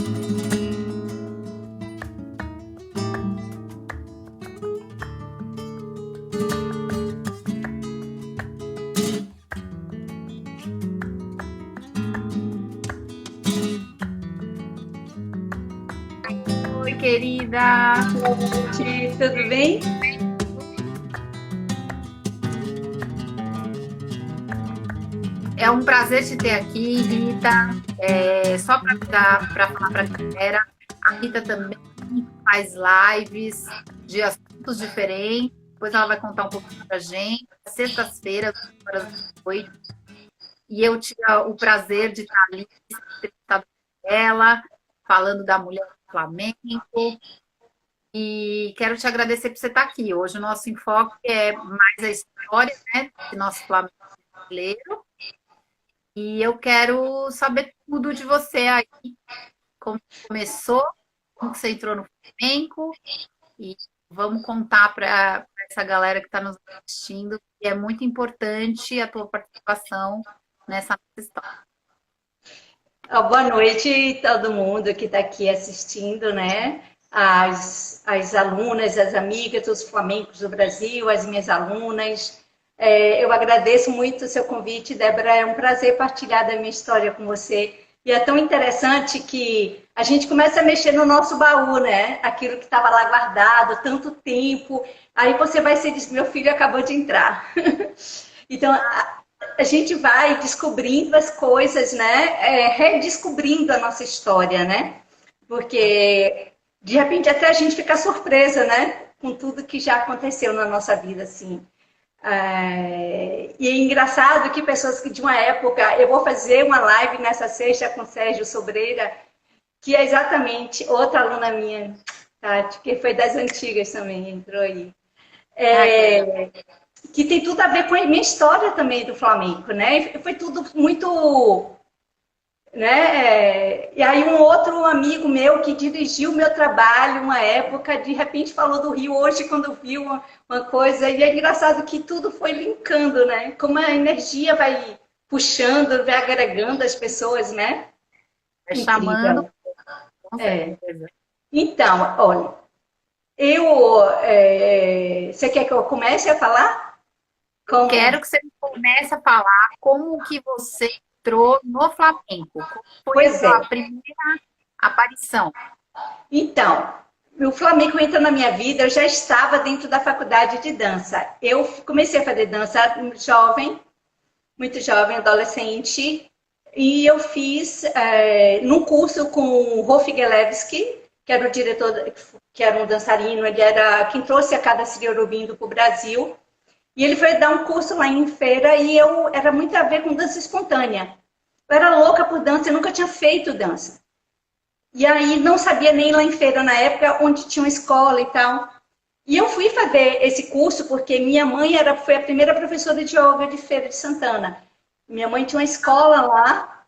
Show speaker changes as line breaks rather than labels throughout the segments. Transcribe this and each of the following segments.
Oi, querida.
Tudo bem?
É um prazer te ter aqui, Rita. Só para falar para a galera, a Rita também faz lives de assuntos diferentes. Depois ela vai contar um pouquinho para a gente. Sextas-feiras, 8 horas. E eu tive o prazer de estar ali, entrevistado ela, falando da mulher do Flamengo. E quero te agradecer por você estar aqui. Hoje o nosso enfoque é mais a história, né, do nosso Flamengo brasileiro. E eu quero saber tudo de você aí, como começou, como você entrou no Flamengo, e vamos contar para essa galera que está nos assistindo, que é muito importante a tua participação nessa nossa história.
Boa noite todo mundo que está aqui assistindo, né? As alunas, as amigas dos Flamengos do Brasil, as minhas alunas. Eu agradeço muito o seu convite, Débora. É um prazer partilhar da minha história com você. E é tão interessante que a gente começa a mexer no nosso baú, né? Aquilo que estava lá guardado tanto tempo. Aí você vai ser, diz, meu filho acabou de entrar. Então, a gente vai descobrindo as coisas, né? Redescobrindo a nossa história, né? Porque, de repente, até a gente fica surpresa, né? Com tudo que já aconteceu na nossa vida, assim. E é engraçado que pessoas que de uma época... Eu vou fazer uma live nessa sexta com o Sérgio Sobreira, que é exatamente outra aluna minha, Tati, que foi das antigas também, entrou aí. Que tem tudo a ver com a minha história também do Flamengo, né? Foi tudo muito, né? E aí um outro amigo meu que dirigiu o meu trabalho uma época, de repente falou do Rio hoje quando viu uma coisa, e é engraçado que tudo foi linkando, né? Como a energia vai puxando, vai agregando as pessoas, né?
Vai chamando,
Incrível.
com certeza.
Então, olha, você quer que eu comece a falar?
Quero que você comece a falar como que você entrou no Flamengo. Como foi a
Pois
sua
é.
primeira aparição?
Então, o Flamengo entrou na minha vida, eu já estava dentro da faculdade de dança. Eu comecei a fazer dança jovem, muito jovem, adolescente, e eu fiz num curso com o Rolf Gelewski, que era o diretor, que era um dançarino, ele era quem trouxe a Cada Siriorubim para o Brasil, e ele foi dar um curso lá em feira, e eu era muito a ver com dança espontânea. Eu era louca por dança, eu nunca tinha feito dança. E aí não sabia nem lá em feira, na época, onde tinha uma escola e tal. E eu fui fazer esse curso porque minha mãe foi a primeira professora de yoga de Feira de Santana. Minha mãe tinha uma escola lá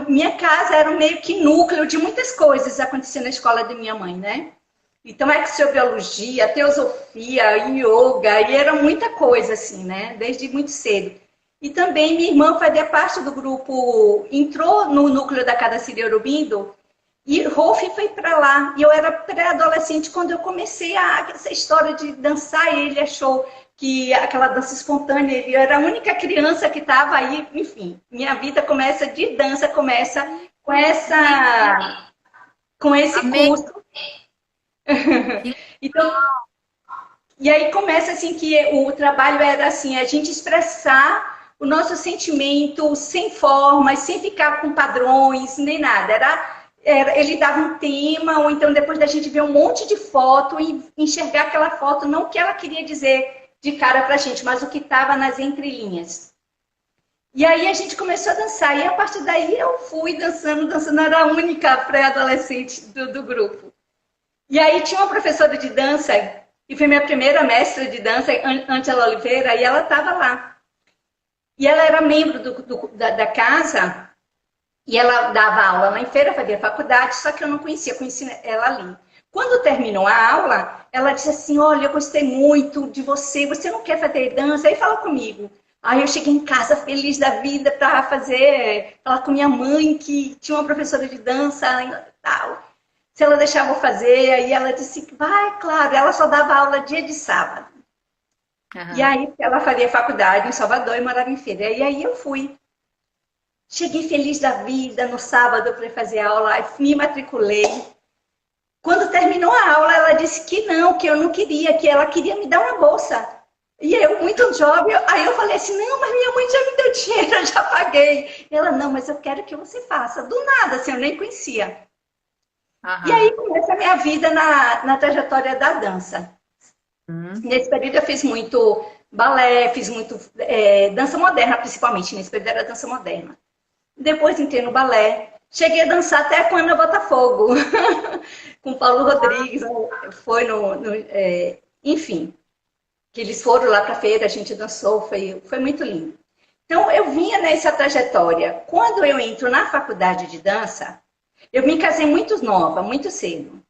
minha casa era meio que núcleo de muitas coisas acontecendo na escola de minha mãe, né? Então, exobiologia, teosofia, yoga, e era muita coisa assim, né? Desde muito cedo. E também minha irmã fazia parte do grupo, entrou no núcleo da Cada Siriorubim, e Rolf foi para lá. E eu era pré-adolescente quando eu comecei essa história de dançar. Ele achou que aquela dança espontânea, eu era a única criança que estava aí. Enfim, minha vida começa de dança, começa com esse
Amei.
curso. Então, e aí começa assim que o trabalho era assim, a gente expressar o nosso sentimento sem formas, sem ficar com padrões, nem nada. Ele dava um tema, ou então depois da gente ver um monte de foto e enxergar aquela foto, não o que ela queria dizer de cara pra gente, mas o que estava nas entrelinhas. E aí a gente começou a dançar, e a partir daí eu fui dançando, era a única pré-adolescente do grupo. E aí tinha uma professora de dança, que foi minha primeira mestra de dança, Ângela Oliveira, e ela estava lá. E ela era membro da casa, e ela dava aula lá em feira, fazia faculdade, só que eu não conhecia, conheci ela ali. Quando terminou a aula, ela disse assim, olha, eu gostei muito de você, você não quer fazer dança? Aí fala comigo. Aí eu cheguei em casa feliz da vida para falar com minha mãe, que tinha uma professora de dança e tal. Se ela deixava eu fazer, aí ela disse que vai, claro, ela só dava aula dia de sábado.
Aham.
E aí ela fazia faculdade em Salvador e morava em Feira. E aí eu fui. Cheguei feliz da vida no sábado para fazer aula, me matriculei. Quando terminou a aula, ela disse que eu não queria, que ela queria me dar uma bolsa. E eu, muito jovem, aí eu falei assim, não, mas minha mãe já me deu dinheiro, eu já paguei. Ela, não, mas eu quero que você faça. Do nada, assim, eu nem conhecia. E aí
Aham.
começa a minha vida na trajetória da dança. Nesse período eu fiz muito balé, fiz muito dança moderna, principalmente. Nesse período era dança moderna. Depois entrei no balé. Cheguei a dançar até com Ana Botafogo, com Paulo Rodrigues. Foi enfim, que eles foram lá para a feira, a gente dançou, foi muito lindo. Então, eu vinha nessa trajetória. Quando eu entro na faculdade de dança, eu me casei muito nova, muito cedo.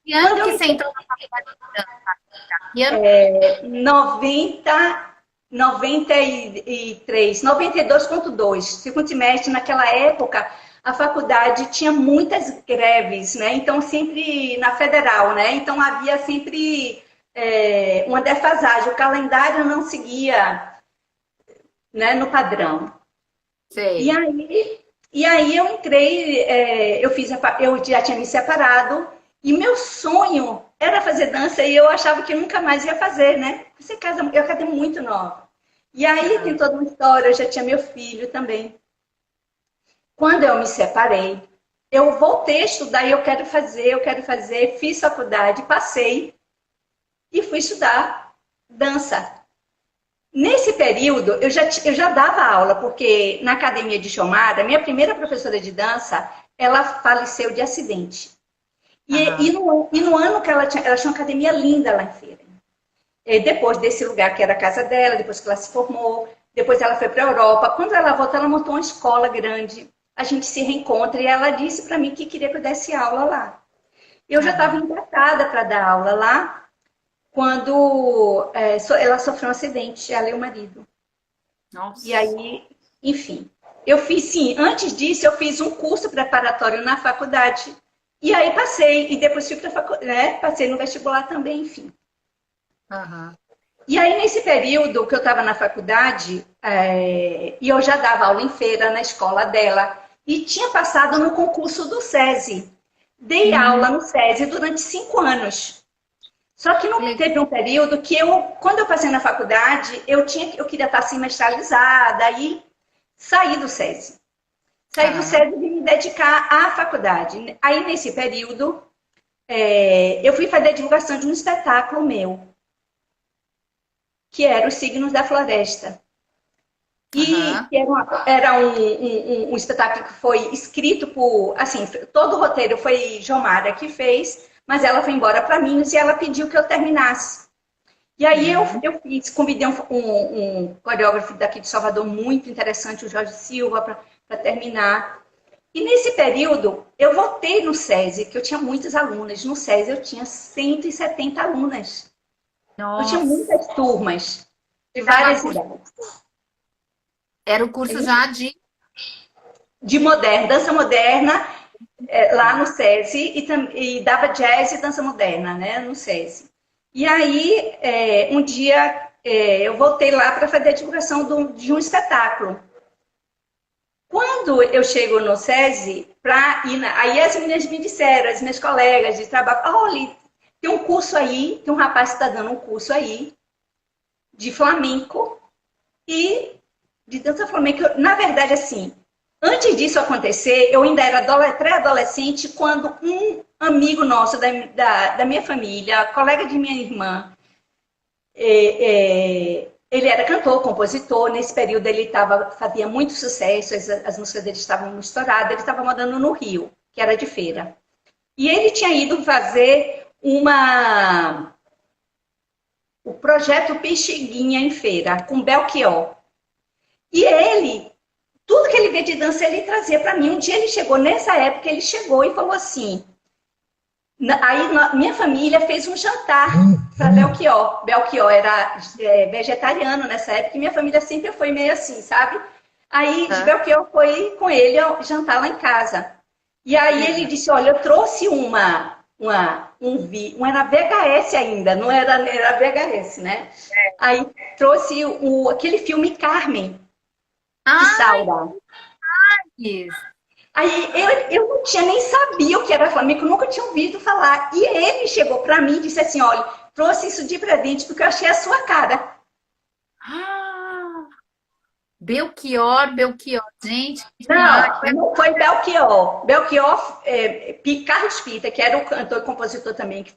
Que ano que você entrou na faculdade de dança? Que ano?
93, 92,2, segundo semestre, naquela época, a faculdade tinha muitas greves, né? Então, sempre na federal, né? Então, havia sempre uma defasagem, o calendário não seguia, né, no padrão.
Sei.
E aí eu entrei, eu já tinha me separado, e meu sonho era fazer dança, e eu achava que nunca mais ia fazer, né? Eu casei muito nova. E aí tem toda uma história, eu já tinha meu filho também. Quando eu me separei, eu voltei a estudar, e eu quero fazer, fiz faculdade, passei, e fui estudar dança. Nesse período, eu já dava aula, porque na academia de Chomara, minha primeira professora de dança, ela faleceu de acidente. E no ano que ela tinha uma academia linda lá em Feira. E depois desse lugar que era a casa dela, depois que ela se formou, depois ela foi para a Europa. Quando ela voltou, ela montou uma escola grande. A gente se reencontra e ela disse para mim que queria que eu desse aula lá. Eu já estava encantada para dar aula lá, quando ela sofreu um acidente, ela e o marido.
Nossa.
E aí, enfim, eu fiz sim. Antes disso, eu fiz um curso preparatório na faculdade. E aí passei, e depois fui para faculdade, né? Passei no vestibular também, enfim.
Aham.
E aí, nesse período que eu estava na faculdade, e eu já dava aula em Feira, na escola dela, e tinha passado no concurso do SESI. Dei aula no SESI durante 5 anos. Só que não teve um período que quando eu passei na faculdade, eu queria estar semestralizada, aí saí do SESI. Saí do SESI e me dedicar à faculdade. Aí, nesse período, eu fui fazer a divulgação de um espetáculo meu, que era Os Signos da Floresta. E era um espetáculo que foi escrito por... Assim, todo o roteiro foi Jomara que fez, mas ela foi embora para Minas e ela pediu que eu terminasse. E aí eu convidei um coreógrafo daqui de Salvador muito interessante, o Jorge Silva, para terminar. E nesse período, eu voltei no SESI, que eu tinha muitas alunas. No SESI eu tinha 170 alunas.
Nossa.
Eu tinha muitas turmas, de várias idades.
Era o curso já
de moderna, dança moderna, lá no SESI, e dava jazz e dança moderna, né, no SESI. E aí, um dia, eu voltei lá para fazer a divulgação de um espetáculo. Quando eu chego no SESI, aí as meninas me disseram, as minhas colegas de trabalho, olha, tem um curso aí, tem um rapaz que está dando um curso aí, de flamenco e de dança flamenca. Na verdade, assim, antes disso acontecer, eu ainda era pré-adolescente, quando um amigo nosso da minha família, colega de minha irmã, ele era cantor, compositor. Nesse período ele fazia muito sucesso, as músicas dele estavam estouradas. Ele estava morando no Rio, que era de Feira. E ele tinha ido fazer o projeto Pixinguinha em Feira, com Belchior. E ele, tudo que ele via de dança, ele trazia para mim. Um dia ele chegou, nessa época, ele chegou e falou assim, Minha família fez um jantar para Belchior. Belchior era vegetariano nessa época e minha família sempre foi meio assim, sabe? Aí Belchior foi com ele jantar lá em casa. E aí ele disse, olha, eu trouxe um era VHS ainda, não era VHS, né? Aí trouxe aquele filme Carmen, de Saura.
Isso.
Aí eu não tinha nem sabia o que era flamenco, nunca tinha ouvido falar. E ele chegou para mim e disse assim, olha, trouxe isso de presente porque eu achei a sua cara.
Belchior, gente.
Não foi Belchior. Belchior, Carlos Pita, que era o cantor e compositor também, que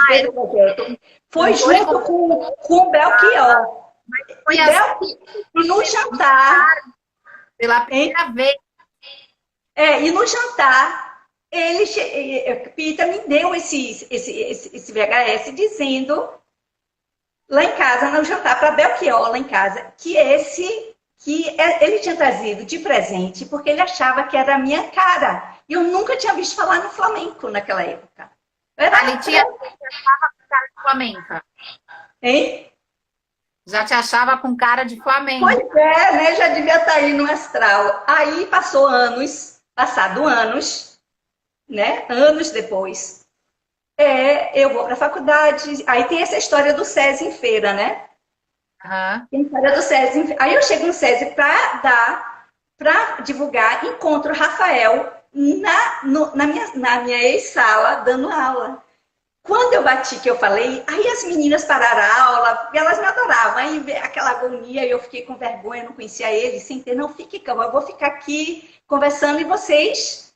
fez o projeto, foi junto com o Belchior.
Foi
e no jantar...
Pela primeira vez.
E no jantar, Pita me deu esse VHS dizendo, lá em casa, no jantar, para Belchior, lá em casa, que ele tinha trazido de presente porque ele achava que era a minha cara. E eu nunca tinha visto falar no flamenco naquela época.
Ele te achava com cara de flamenca.
Hein?
Já te achava com cara de flamenco.
Pois é, né? Já devia estar aí no astral. Aí passado anos, né? Anos depois, eu vou para a faculdade. Aí tem essa história do SESI em feira, né? Tem a história do SESI. Aí eu chego no SESI para divulgar, encontro o Rafael na minha ex-sala, dando aula. Quando eu bati, que eu falei, aí as meninas pararam a aula, e elas me adoravam. Aí aquela agonia, eu fiquei com vergonha, não conhecia ele, sem ter, não, fique calma, eu vou ficar aqui conversando e vocês,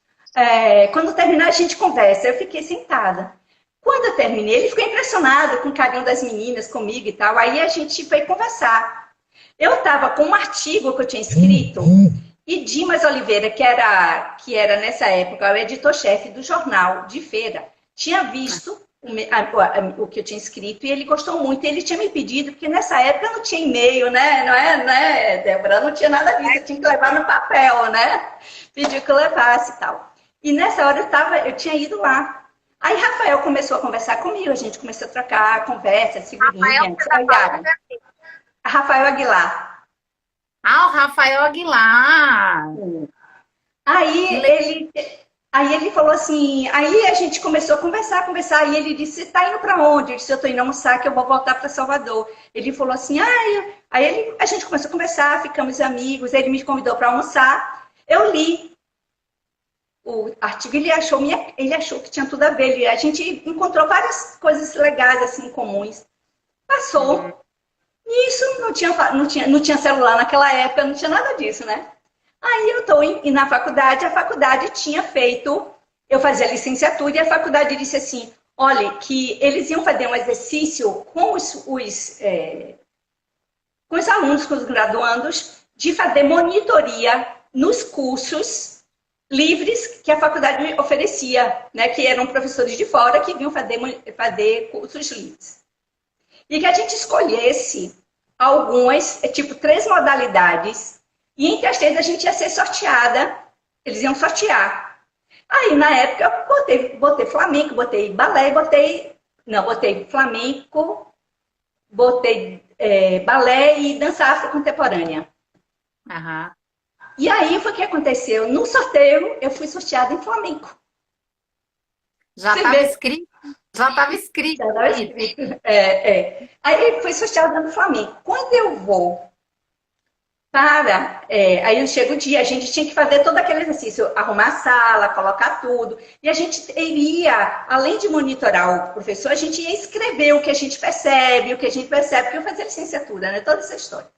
quando terminar, a gente conversa. Eu fiquei sentada. Quando eu terminei, ele ficou impressionado com o carinho das meninas comigo e tal. Aí a gente foi conversar. Eu estava com um artigo que eu tinha escrito, e Dimas Oliveira, que era nessa época o editor-chefe do jornal de feira, tinha visto o que eu tinha escrito e ele gostou muito. Ele tinha me pedido, porque nessa época não tinha e-mail, né? Não é, né, Débora? Não tinha nada disso, eu tinha que levar no papel, né? Pediu que eu levasse e tal. E nessa hora eu tinha ido lá. Aí Rafael começou a conversar comigo, a gente começou a trocar conversa, figurinha. Rafael Aguilar.
O Rafael Aguilar.
Aí ele falou assim, aí a gente começou a conversar, e ele disse, você tá indo para onde? Eu disse, eu tô indo almoçar, que eu vou voltar para Salvador. Ele falou assim, a gente começou a conversar, ficamos amigos, ele me convidou para almoçar, eu li o artigo, ele achou que tinha tudo a ver, a gente encontrou várias coisas legais, assim, comuns. Passou. Nisso não tinha celular naquela época, não tinha nada disso, né? Aí eu estou na faculdade, a faculdade tinha feito, eu fazia licenciatura e a faculdade disse assim, olha, que eles iam fazer um exercício com os alunos, com os graduandos, de fazer monitoria nos cursos livres que a faculdade oferecia, né, que eram professores de fora que vinham fazer cursos livres. E que a gente escolhesse algumas, 3 modalidades. E entre as 3 a gente ia ser sorteada, eles iam sortear. Aí na época eu botei flamenco, botei balé, botei flamenco, botei balé e dança afro contemporânea. E aí foi o que aconteceu, no sorteio eu fui sorteada em flamenco.
Já estava escrito? Já estava escrito.
Aí foi sorteada no flamenco. Quando eu vou aí chega o dia, a gente tinha que fazer todo aquele exercício, arrumar a sala, colocar tudo, e a gente iria, além de monitorar o professor, a gente ia escrever o que a gente percebe, porque eu fazia licenciatura, né, toda essa história.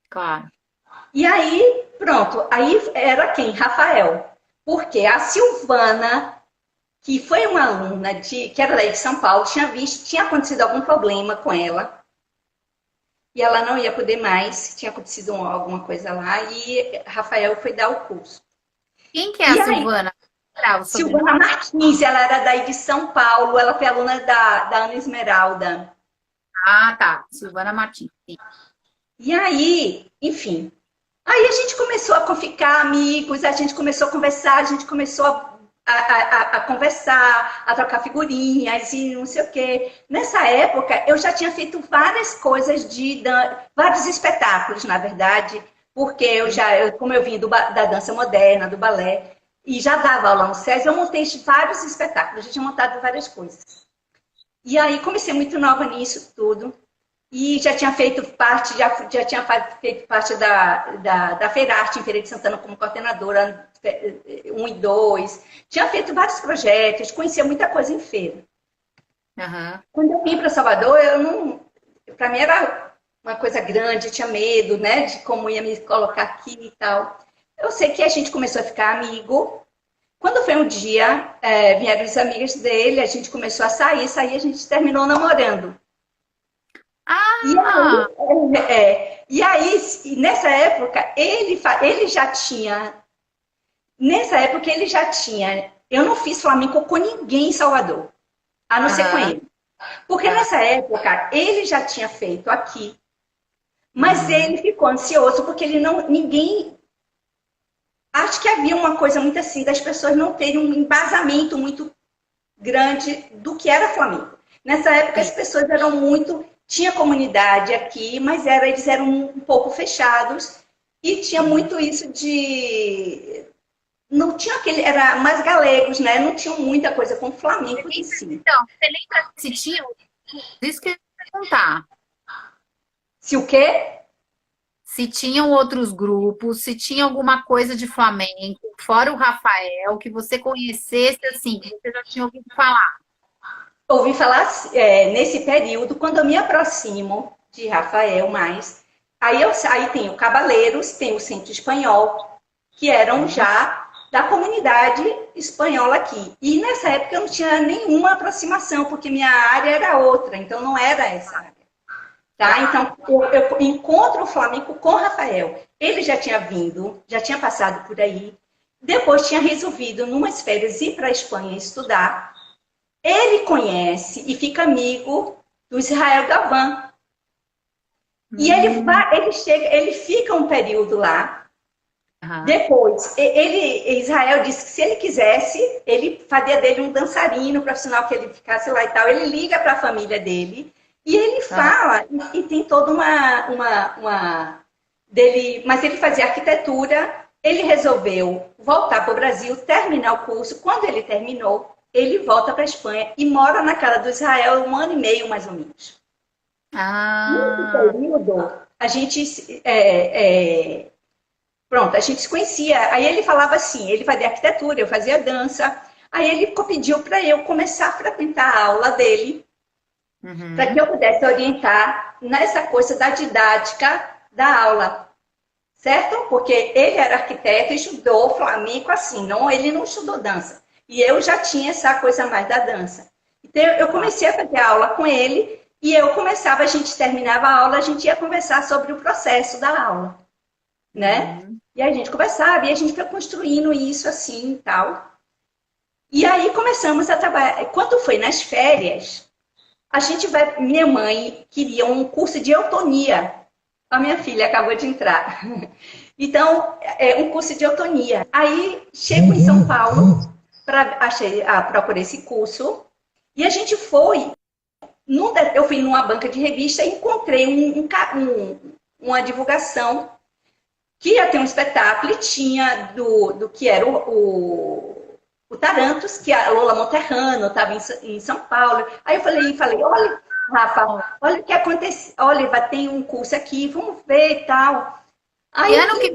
Claro.
E aí, pronto, aí era quem? Rafael, porque a Silvana, que foi uma aluna que era daí de São Paulo, tinha acontecido algum problema com ela, e ela não ia poder mais, tinha acontecido alguma coisa lá, e Rafael foi dar o curso.
Quem que é a Silvana?
Silvana Martins, ela era daí de São Paulo, ela foi aluna da Ana Esmeralda.
Tá, Silvana Martins, sim.
E aí, enfim, aí a gente começou a ficar amigos, a gente começou a conversar, a gente começou a conversar, a trocar figurinhas e não sei o quê. Nessa época, eu já tinha feito várias coisas vários espetáculos, na verdade, porque como eu vim da dança moderna, do balé, e já dava aula no SESI, eu montei vários espetáculos, já tinha montado várias coisas. E aí comecei muito nova nisso tudo. E já tinha feito parte, da Feirarte em Feira de Santana como coordenadora 1 e 2. Tinha feito vários projetos, conhecia muita coisa em feira.
Uhum.
Quando eu vim para Salvador, para mim era uma coisa grande, eu tinha medo, né, de como ia me colocar aqui e tal. Eu sei que a gente começou a ficar amigo. Quando foi um dia, vieram as amigas dele, a gente começou a sair, a gente terminou namorando.
Ah!
E aí, nessa época, ele já tinha. Nessa época, ele já tinha. Eu não fiz flamenco com ninguém em Salvador, a não ser com ele. Porque nessa época, ele já tinha feito aqui, mas ele ficou ansioso porque ninguém. Acho que havia uma coisa muito assim, das pessoas não terem um embasamento muito grande do que era flamenco. Nessa época, as pessoas eram muito. Tinha comunidade aqui, mas eles eram um pouco fechados e tinha muito isso de... Não tinha era mais galegos, né? Não tinham muita coisa com flamenco em si.
Então, você lembra se tinha... Isso que eu ia perguntar.
Se o quê?
Se tinham outros grupos, se tinha alguma coisa de flamenco, fora o Rafael, que você conhecesse, assim, que você já tinha ouvido falar.
Ouvi falar nesse período, quando eu me aproximo de Rafael mais, aí tem o Cabaleiros, tem o Centro Espanhol, que eram já da comunidade espanhola aqui. E nessa época eu não tinha nenhuma aproximação, porque minha área era outra, então não era essa área. Tá? Então eu encontro o flamenco com o Rafael. Ele já tinha vindo, já tinha passado por aí, depois tinha resolvido, numas férias, ir para a Espanha estudar. Ele conhece e fica amigo do Israel Gavan. E ele fica um período lá. Depois, Israel disse que se ele quisesse, ele faria dele um dançarino profissional, que ele ficasse lá e tal. Ele liga para a família dele e ele fala, e tem toda mas ele fazia arquitetura. Ele resolveu voltar para o Brasil, terminar o curso. Quando ele terminou, ele volta para a Espanha e mora na casa do Israel 1 ano e meio, mais ou menos. Nesse período, a gente se conhecia. Aí ele falava assim, ele fazia arquitetura, eu fazia dança. Aí ele pediu para eu começar a frequentar a aula dele, para que eu pudesse orientar nessa coisa da didática da aula. Certo? Porque ele era arquiteto e estudou flamenco assim, ele não estudou dança. E eu já tinha essa coisa mais da dança. Então, eu comecei a fazer aula com ele e a gente terminava a aula, a gente ia conversar sobre o processo da aula, né? E a gente conversava e a gente foi construindo isso assim e tal. E aí começamos a trabalhar. Quando foi nas férias, minha mãe queria um curso de eutonia. A minha filha acabou de entrar. Então, um curso de eutonia. Aí, chego em São Paulo, procurei esse curso, e a gente foi, eu fui numa banca de revista e encontrei uma divulgação que ia ter um espetáculo, e tinha do que era o Tarantos, que a Lola Monterrano estava em São Paulo. Aí eu falei, olha, Rafa, olha o que aconteceu, olha, tem um curso aqui, vamos ver e tal. Aí,
e ano que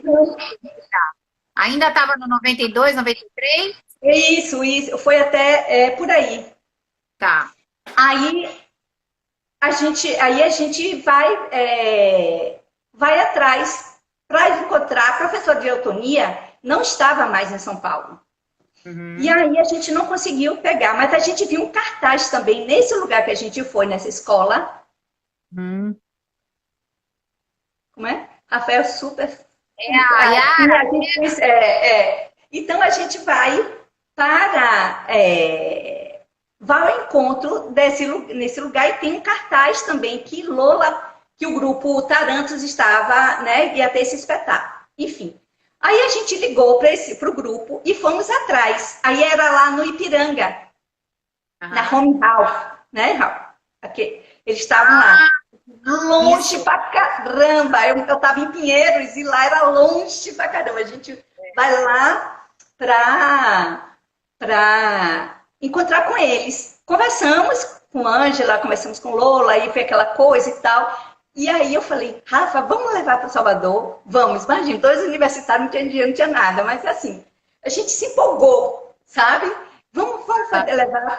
ainda estava no 92, 93?
Isso, foi até por aí.
Tá.
Aí a gente vai atrás para encontrar professor de eutonia, não estava mais em São Paulo. E aí a gente não conseguiu pegar, mas a gente viu um cartaz também nesse lugar que a gente foi, nessa escola. Como é? Rafael super.
A Yara.
Então a gente vai ao encontro nesse lugar e tem um cartaz também que o grupo Tarantos estava, né, ia ter esse espetáculo. Enfim, Aí a gente ligou para o grupo e fomos atrás. Aí era lá no Ipiranga, na Home House, né, Raul? Aqui. Eles estavam lá. Longe pra caramba. Eu estava em Pinheiros e lá era longe pra caramba. A gente vai lá para encontrar com eles. Conversamos com Ângela, conversamos com Lola, aí foi aquela coisa e tal. E aí eu falei, Rafa, vamos levar para Salvador? Vamos, imagina, dois universitários, não tinha dinheiro, não tinha nada, mas assim, a gente se empolgou, sabe? Vamos levar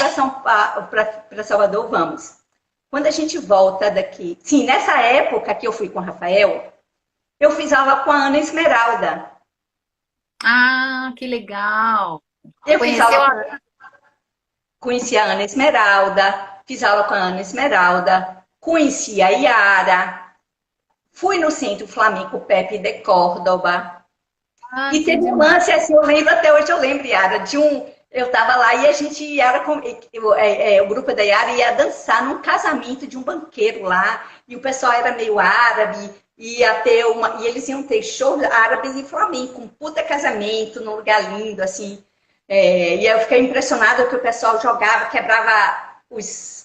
para Salvador? Vamos. Quando a gente volta daqui, sim, nessa época que eu fui com o Rafael, eu fiz aula com a Ana Esmeralda.
Ah, que legal!
Eu fiz aula conheci a Ana Esmeralda, fiz aula com a Ana Esmeralda, conheci a Yara, fui no Centro Flamenco Pepe de Córdoba. E teve um lance, assim, eu lembro até hoje, eu lembro, Yara, de um... Eu estava lá e a gente, Yara, o grupo da Yara ia dançar num casamento de um banqueiro lá, e o pessoal era meio árabe, e eles iam ter show árabes e flamenco, um puta casamento, num lugar lindo, assim. E eu fiquei impressionada que o pessoal jogava, quebrava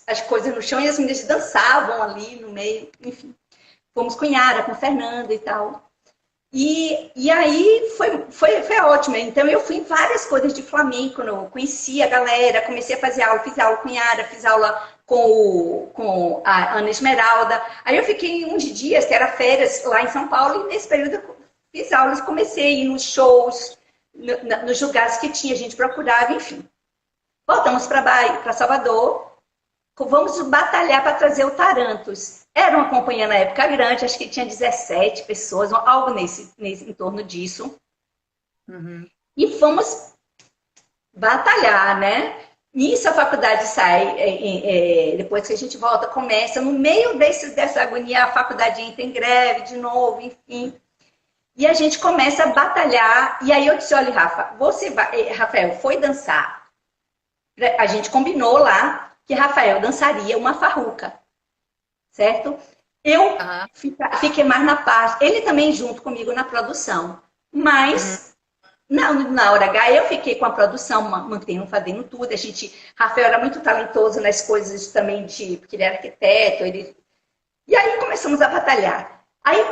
as coisas no chão e as meninas dançavam ali no meio, enfim. Fomos com Yara, com Fernanda e tal. E aí foi ótimo. Então eu fui em várias coisas de flamenco, conheci a galera, comecei a fazer aula, fiz aula com Yara, fiz aula com a Ana Esmeralda. Aí eu fiquei uns dias, que era férias lá em São Paulo, e nesse período eu fiz aulas, comecei a ir nos shows, nos lugares que tinha, a gente procurava, enfim. Voltamos para Salvador, vamos batalhar para trazer o Tarantos. Era uma companhia na época grande, acho que tinha 17 pessoas, algo em torno disso.
Uhum.
E fomos batalhar, né? Nisso a faculdade sai, depois que a gente volta, começa, no meio dessa agonia, a faculdade entra em greve de novo, enfim. E a gente começa a batalhar. E aí eu disse, olha, Rafa, Rafael, foi dançar. A gente combinou lá que Rafael dançaria uma farruca. Certo? Eu fiquei mais na parte. Ele também junto comigo na produção. Mas, na hora H, eu fiquei com a produção, fazendo tudo. Rafael era muito talentoso nas coisas também, porque ele era arquiteto. E aí começamos a batalhar. Aí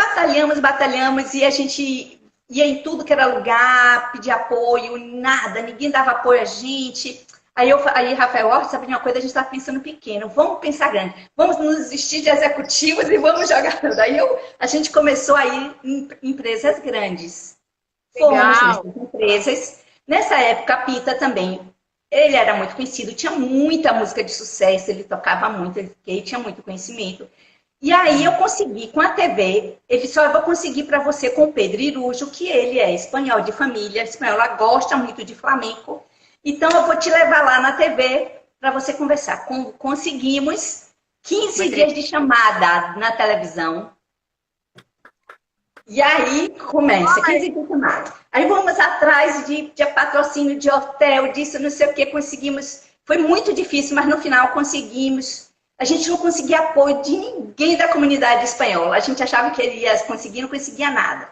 batalhamos, e a gente ia em tudo que era lugar, pedir apoio, nada, ninguém dava apoio a gente. Aí Rafael, sabe de uma coisa, a gente está pensando pequeno, vamos pensar grande, vamos nos vestir de executivos e vamos jogar tudo. Aí a gente começou a ir em empresas grandes. Fomos nessas empresas. Nessa época, a Pita também, ele era muito conhecido, tinha muita música de sucesso, ele tocava muito, ele tinha muito conhecimento. E aí eu consegui, com a TV, ele disse, eu vou conseguir para você com o Pedro Irujo, que ele é espanhol de família, espanhola, gosta muito de flamenco. Então, eu vou te levar lá na TV para você conversar. Conseguimos 15 dias de chamada na televisão. E aí começa, 15 dias de chamada. Aí vamos atrás de patrocínio de hotel, disso, não sei o que, conseguimos. Foi muito difícil, mas no final conseguimos. A gente não conseguia apoio de ninguém da comunidade espanhola. A gente achava que ele ia conseguir, não conseguia nada.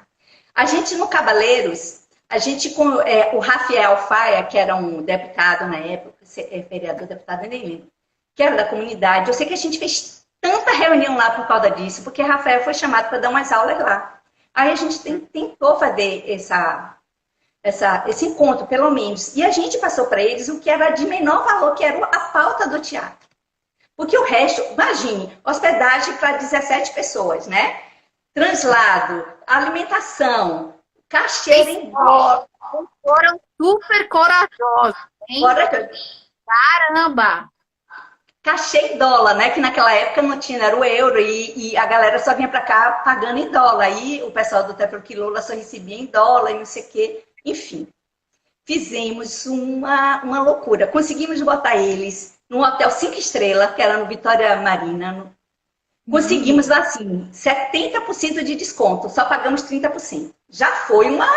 A gente no Cabaleiros... A gente, com o Rafael Faia, que era um deputado na época, vereador, deputado, eu nem lembro, que era da comunidade, eu sei que a gente fez tanta reunião lá por causa disso, porque Rafael foi chamado para dar umas aulas lá. Aí a gente tentou fazer esse encontro, pelo menos, e a gente passou para eles o que era de menor valor, que era a pauta do teatro. Porque o resto, imagine, hospedagem para 17 pessoas, né? Translado, alimentação, cachê em dólar.
Foram super corajosos, hein? Caramba!
Cachê em dólar, né? Que naquela época não tinha, era o euro, e a galera só vinha para cá pagando em dólar. Aí o pessoal do Teproquilula só recebia em dólar e não sei o quê. Enfim, fizemos uma loucura. Conseguimos botar eles num hotel 5 estrelas, que era no Vitória Marina. Conseguimos, assim, 70% de desconto. Só pagamos 30%. Já foi uma...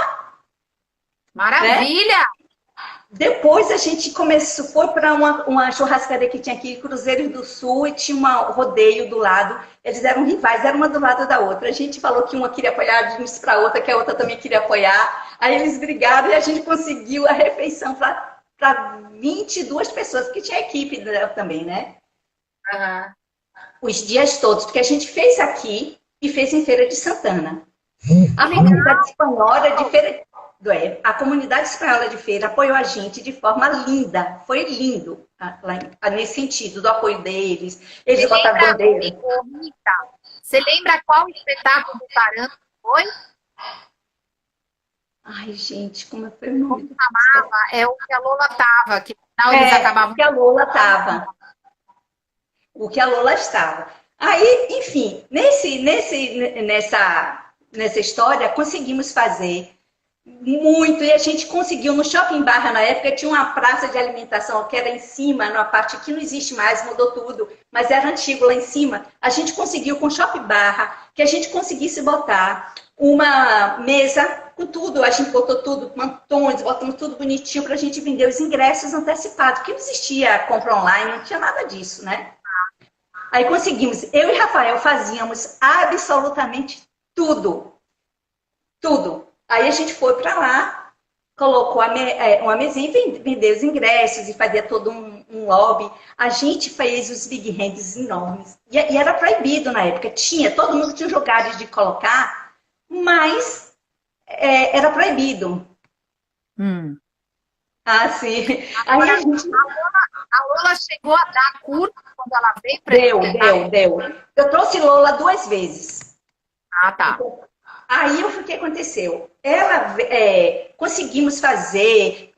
Maravilha!
Né? Depois a gente foi para uma churrascaria que tinha aqui, Cruzeiros do Sul, e tinha um rodeio do lado. Eles eram rivais, eram uma do lado da outra. A gente falou que uma queria apoiar, disse para a outra que a outra também queria apoiar. Aí eles brigaram e a gente conseguiu a refeição para 22 pessoas, porque tinha equipe também, né?
Uhum.
Os dias todos, porque a gente fez aqui e fez em Feira de Santana. A comunidade espanhola de Feira... A comunidade espanhola de Feira apoiou a gente de forma linda. Foi lindo nesse sentido do apoio deles. Eles botaram bandeira.
Rita, você lembra qual espetáculo do Taranto foi?
Ai, gente, como foi o nome?
Como chamava? É o que a Lola tava, que no final eles acabavam...
O que a Lola tava. O que a Lola estava. Aí, enfim, nessa história, conseguimos fazer muito, e a gente conseguiu no Shopping Barra, na época, tinha uma praça de alimentação que era em cima, numa parte que não existe mais, mudou tudo, mas era antigo lá em cima. A gente conseguiu com o Shopping Barra, que a gente conseguisse botar uma mesa com tudo, a gente botou tudo, mantões, botamos tudo bonitinho para a gente vender os ingressos antecipados, porque não existia compra online, não tinha nada disso, né? Aí conseguimos, eu e Rafael fazíamos absolutamente tudo. Tudo. Aí a gente foi para lá, colocou uma mesinha e vendeu os ingressos e fazia todo um lobby. A gente fez os big hands enormes. E era proibido na época. Todo mundo tinha lugares de colocar, mas era proibido. Ah, sim. Aí
a Lola chegou a dar curso quando ela veio para
Deu. Eu trouxe Lola 2 vezes.
Ah, tá.
Aí o que aconteceu? Conseguimos fazer.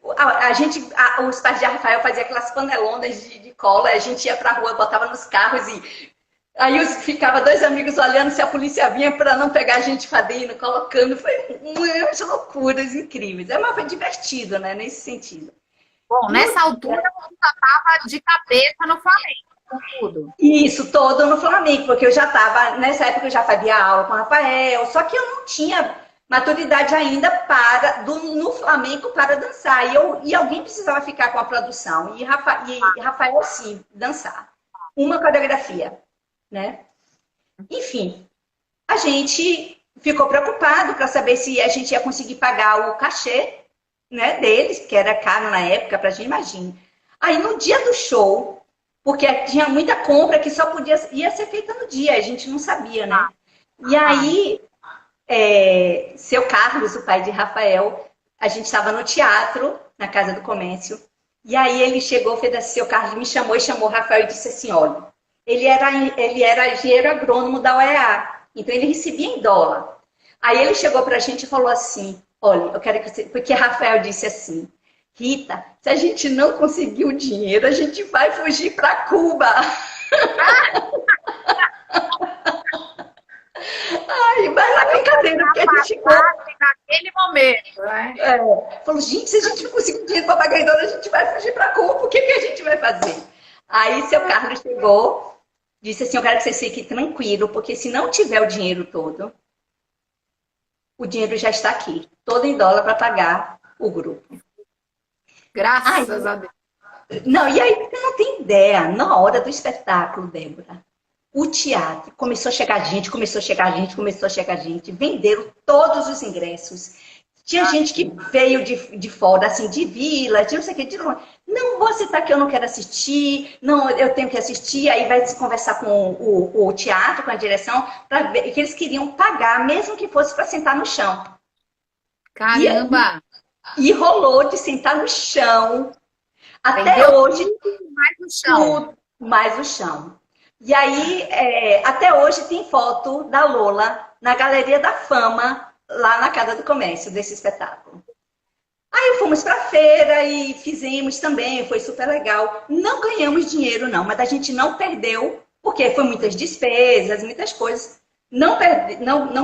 Os pais de Rafael faziam aquelas panelonas de cola, a gente ia pra rua, botava nos carros e aí ficava 2 amigos olhando se a polícia vinha para não pegar a gente fazendo, colocando. Foi umas loucuras incríveis. Mas foi divertido, né? Nesse sentido.
Bom, nessa altura você já estava de cabeça no Flamengo. Tudo.
Isso, todo no Flamengo, porque eu já estava, nessa época eu já fazia aula com o Rafael, só que eu não tinha maturidade ainda no Flamengo para dançar. E alguém precisava ficar com a produção. E Rafael, sim, dançar. Uma coreografia, né? Enfim, a gente ficou preocupado para saber se a gente ia conseguir pagar o cachê, né, deles, que era caro na época, para a gente imaginar. Aí, no dia do show, porque tinha muita compra que só ia ser feita no dia, a gente não sabia, né? E aí, seu Carlos, o pai de Rafael, a gente estava no teatro, na Casa do Comércio, e aí ele chegou, seu Carlos me chamou e chamou o Rafael e disse assim, olha, ele era engenheiro agrônomo da UEA, então ele recebia em dólar. Aí ele chegou para a gente e falou assim, olha, eu quero que você... Porque Rafael disse assim, Rita, se a gente não conseguir o dinheiro, a gente vai fugir para Cuba. Ai, mas na brincadeira, porque a gente ficou...
Naquele momento, né?
Falou, gente, se a gente não conseguir dinheiro para pagar em dólar, a gente vai fugir para Cuba. O que a gente vai fazer? Aí seu Carlos chegou, disse assim, eu quero que você fique tranquilo, porque se não tiver o dinheiro todo, o dinheiro já está aqui, todo em dólar para pagar o grupo.
Graças a Deus.
Não, e aí você não tem ideia, na hora do espetáculo, Débora, o teatro começou a chegar gente, venderam todos os ingressos. Tinha gente que veio de fora, assim, de vila, de não sei o que, de longe. Não vou citar que eu não quero assistir, não, eu tenho que assistir, aí vai se conversar com o teatro, com a direção, para ver que eles queriam pagar, mesmo que fosse para sentar no chão.
Caramba!
E rolou de sentar no chão. Até hoje.
Mais no chão.
Mais no chão. E aí, até hoje tem foto da Lola na Galeria da Fama, lá na Casa do Comércio, desse espetáculo. Aí fomos para a feira e fizemos também, foi super legal. Não ganhamos dinheiro, não, mas a gente não perdeu, porque foi muitas despesas, muitas coisas. Não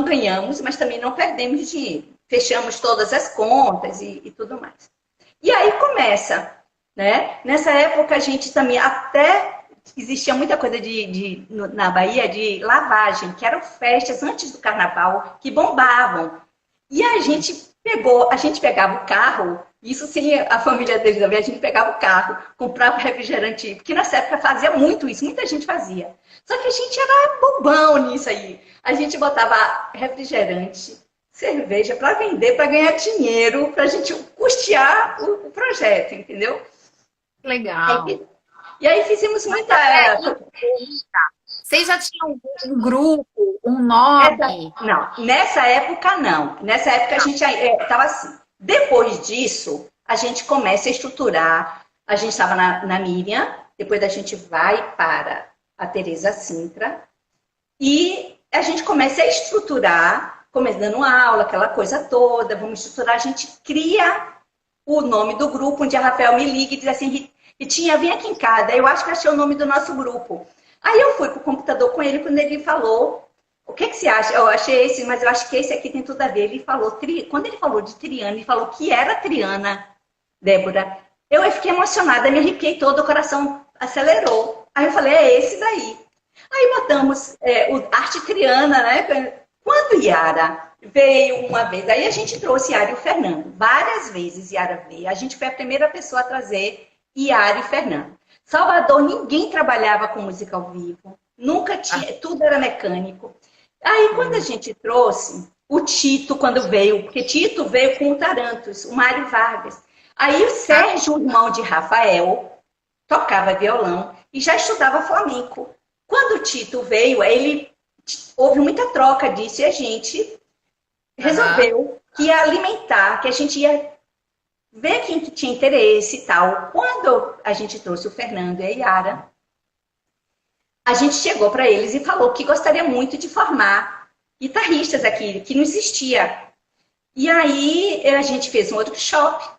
ganhamos, mas também não perdemos dinheiro. Fechamos todas as contas e tudo mais. E aí começa, né? Nessa época a gente também até existia muita coisa na Bahia de lavagem, que eram festas antes do carnaval que bombavam. E a gente a gente pegava o carro, isso sim, a família deles também, a gente pegava o carro, comprava refrigerante, porque nessa época fazia muito isso, muita gente fazia. Só que a gente era bobão nisso aí. A gente botava refrigerante, cerveja para vender, para ganhar dinheiro, para a gente custear o projeto, entendeu?
Legal.
E aí fizemos muita.
Vocês já tinham um grupo, um nome?
Não, nessa época não. Nessa época a gente estava assim. Depois disso, a gente começa a estruturar. A gente estava na Miriam, depois a gente vai para a Teresa Sintra e a gente começa a estruturar, começa dando aula, aquela coisa toda, vamos estruturar, a gente cria o nome do grupo, onde a Rafael me liga e diz assim, Ritinha, vem aqui em casa, eu acho que achei o nome do nosso grupo. Aí eu fui pro computador com ele, quando ele falou, o que você acha? Eu achei esse, mas eu acho que esse aqui tem tudo a ver. Ele falou, quando ele falou de Triana, ele falou que era Triana, Débora. Eu fiquei emocionada, me arrepiei todo, o coração acelerou. Aí eu falei, é esse daí. Aí botamos o Arte Triana, né? Quando Yara veio uma vez, aí a gente trouxe Yara e o Fernando. Várias vezes Yara veio. A gente foi a primeira pessoa a trazer Yara e Fernando. Salvador, ninguém trabalhava com música ao vivo. Nunca tinha, tudo era mecânico. Aí quando a gente trouxe o Tito, quando veio, porque Tito veio com o Tarantos, o Mário Vargas. Aí o Sérgio, irmão de Rafael, tocava violão e já estudava flamenco. Quando o Tito veio, houve muita troca disso e a gente resolveu que ia alimentar, que a gente ia ver quem que tinha interesse e tal. Quando a gente trouxe o Fernando e a Yara, a gente chegou para eles e falou que gostaria muito de formar guitarristas aqui, que não existia. E aí a gente fez um workshop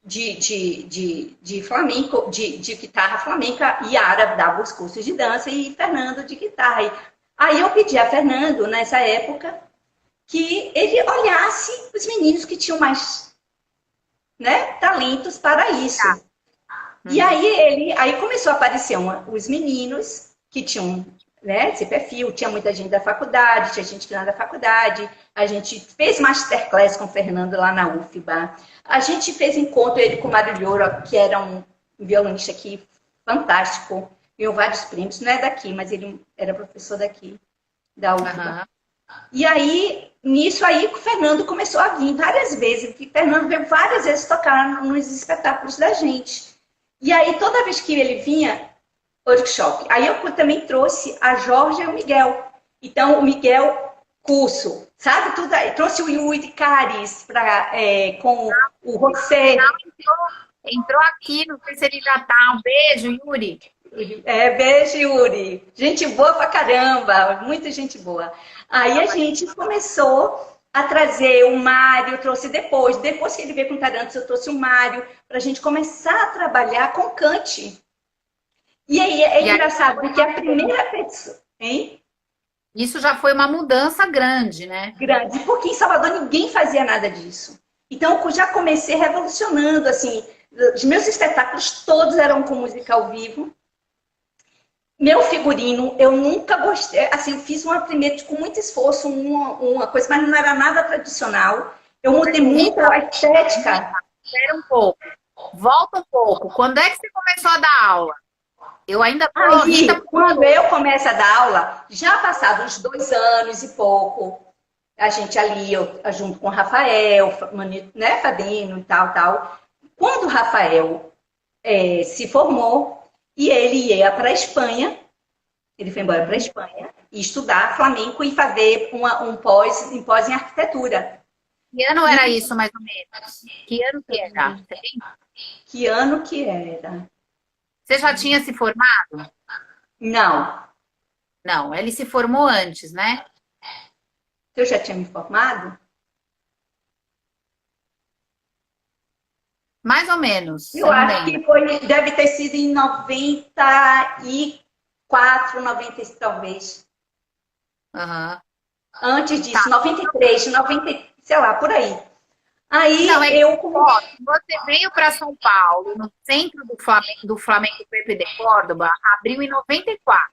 de flamenco, de guitarra flamenca, e Yara dava os cursos de dança e Fernando de guitarra. Aí eu pedi a Fernando, nessa época, que ele olhasse os meninos que tinham mais, né, talentos para isso. E aí começou a aparecer os meninos que tinham, né, esse perfil, tinha muita gente da faculdade, tinha gente que não era da faculdade, a gente fez masterclass com o Fernando lá na UFBA, a gente fez encontro ele com o Mário Llora, que era um violonista aqui fantástico, ganhou vários prêmios, não é daqui, mas ele era professor daqui, da UFBA. E aí, nisso aí, o Fernando começou a vir várias vezes, o Fernando veio várias vezes tocar nos espetáculos da gente. E aí, toda vez que ele vinha, workshop. Aí eu também trouxe a Jorge e o Miguel. Então, o Miguel, curso, sabe? Tudo aí. Trouxe o Yuri Caris com o José.
Entrou aqui, não sei se ele já tá. Um beijo, Yuri.
Beijo, Yuri. Gente boa pra caramba, muita gente boa. Aí a gente começou a trazer o Mário, trouxe depois que ele veio com o Tarantos, eu trouxe o Mário, para a gente começar a trabalhar com cante. E aí engraçado, porque a primeira pessoa... Hein?
Isso já foi uma mudança grande, né?
Grande, porque em Salvador ninguém fazia nada disso. Então eu já comecei revolucionando, assim, os meus espetáculos todos eram com música ao vivo. Meu figurino, eu nunca gostei, assim, eu fiz uma primeira com muito esforço, uma coisa, mas não era nada tradicional. Eu mudei muito a estética.
Espera um pouco, volta um pouco. Quando é que você começou a dar aula? Eu ainda tô...
Quando eu começo a dar aula, já passados uns 2 anos e pouco, a gente ali, eu junto com o Rafael, né, Fabino e tal. Quando o Rafael se formou, e ele ia para a Espanha, ele foi embora para a Espanha, e estudar flamenco e fazer um pós em arquitetura.
Que ano era isso, mais ou menos? Que ano que era?
Que ano que era?
Você já tinha se formado?
Não.
Não, ele se formou antes, né?
Eu já tinha me formado?
Mais ou menos.
Eu acho que deve ter sido em 94, 95, talvez.
Uhum.
Antes disso, 93, 90, sei lá, por aí. Aí
não,
eu...
Você veio para São Paulo, no centro do Flamengo Pepe de Córdoba, abriu em 94.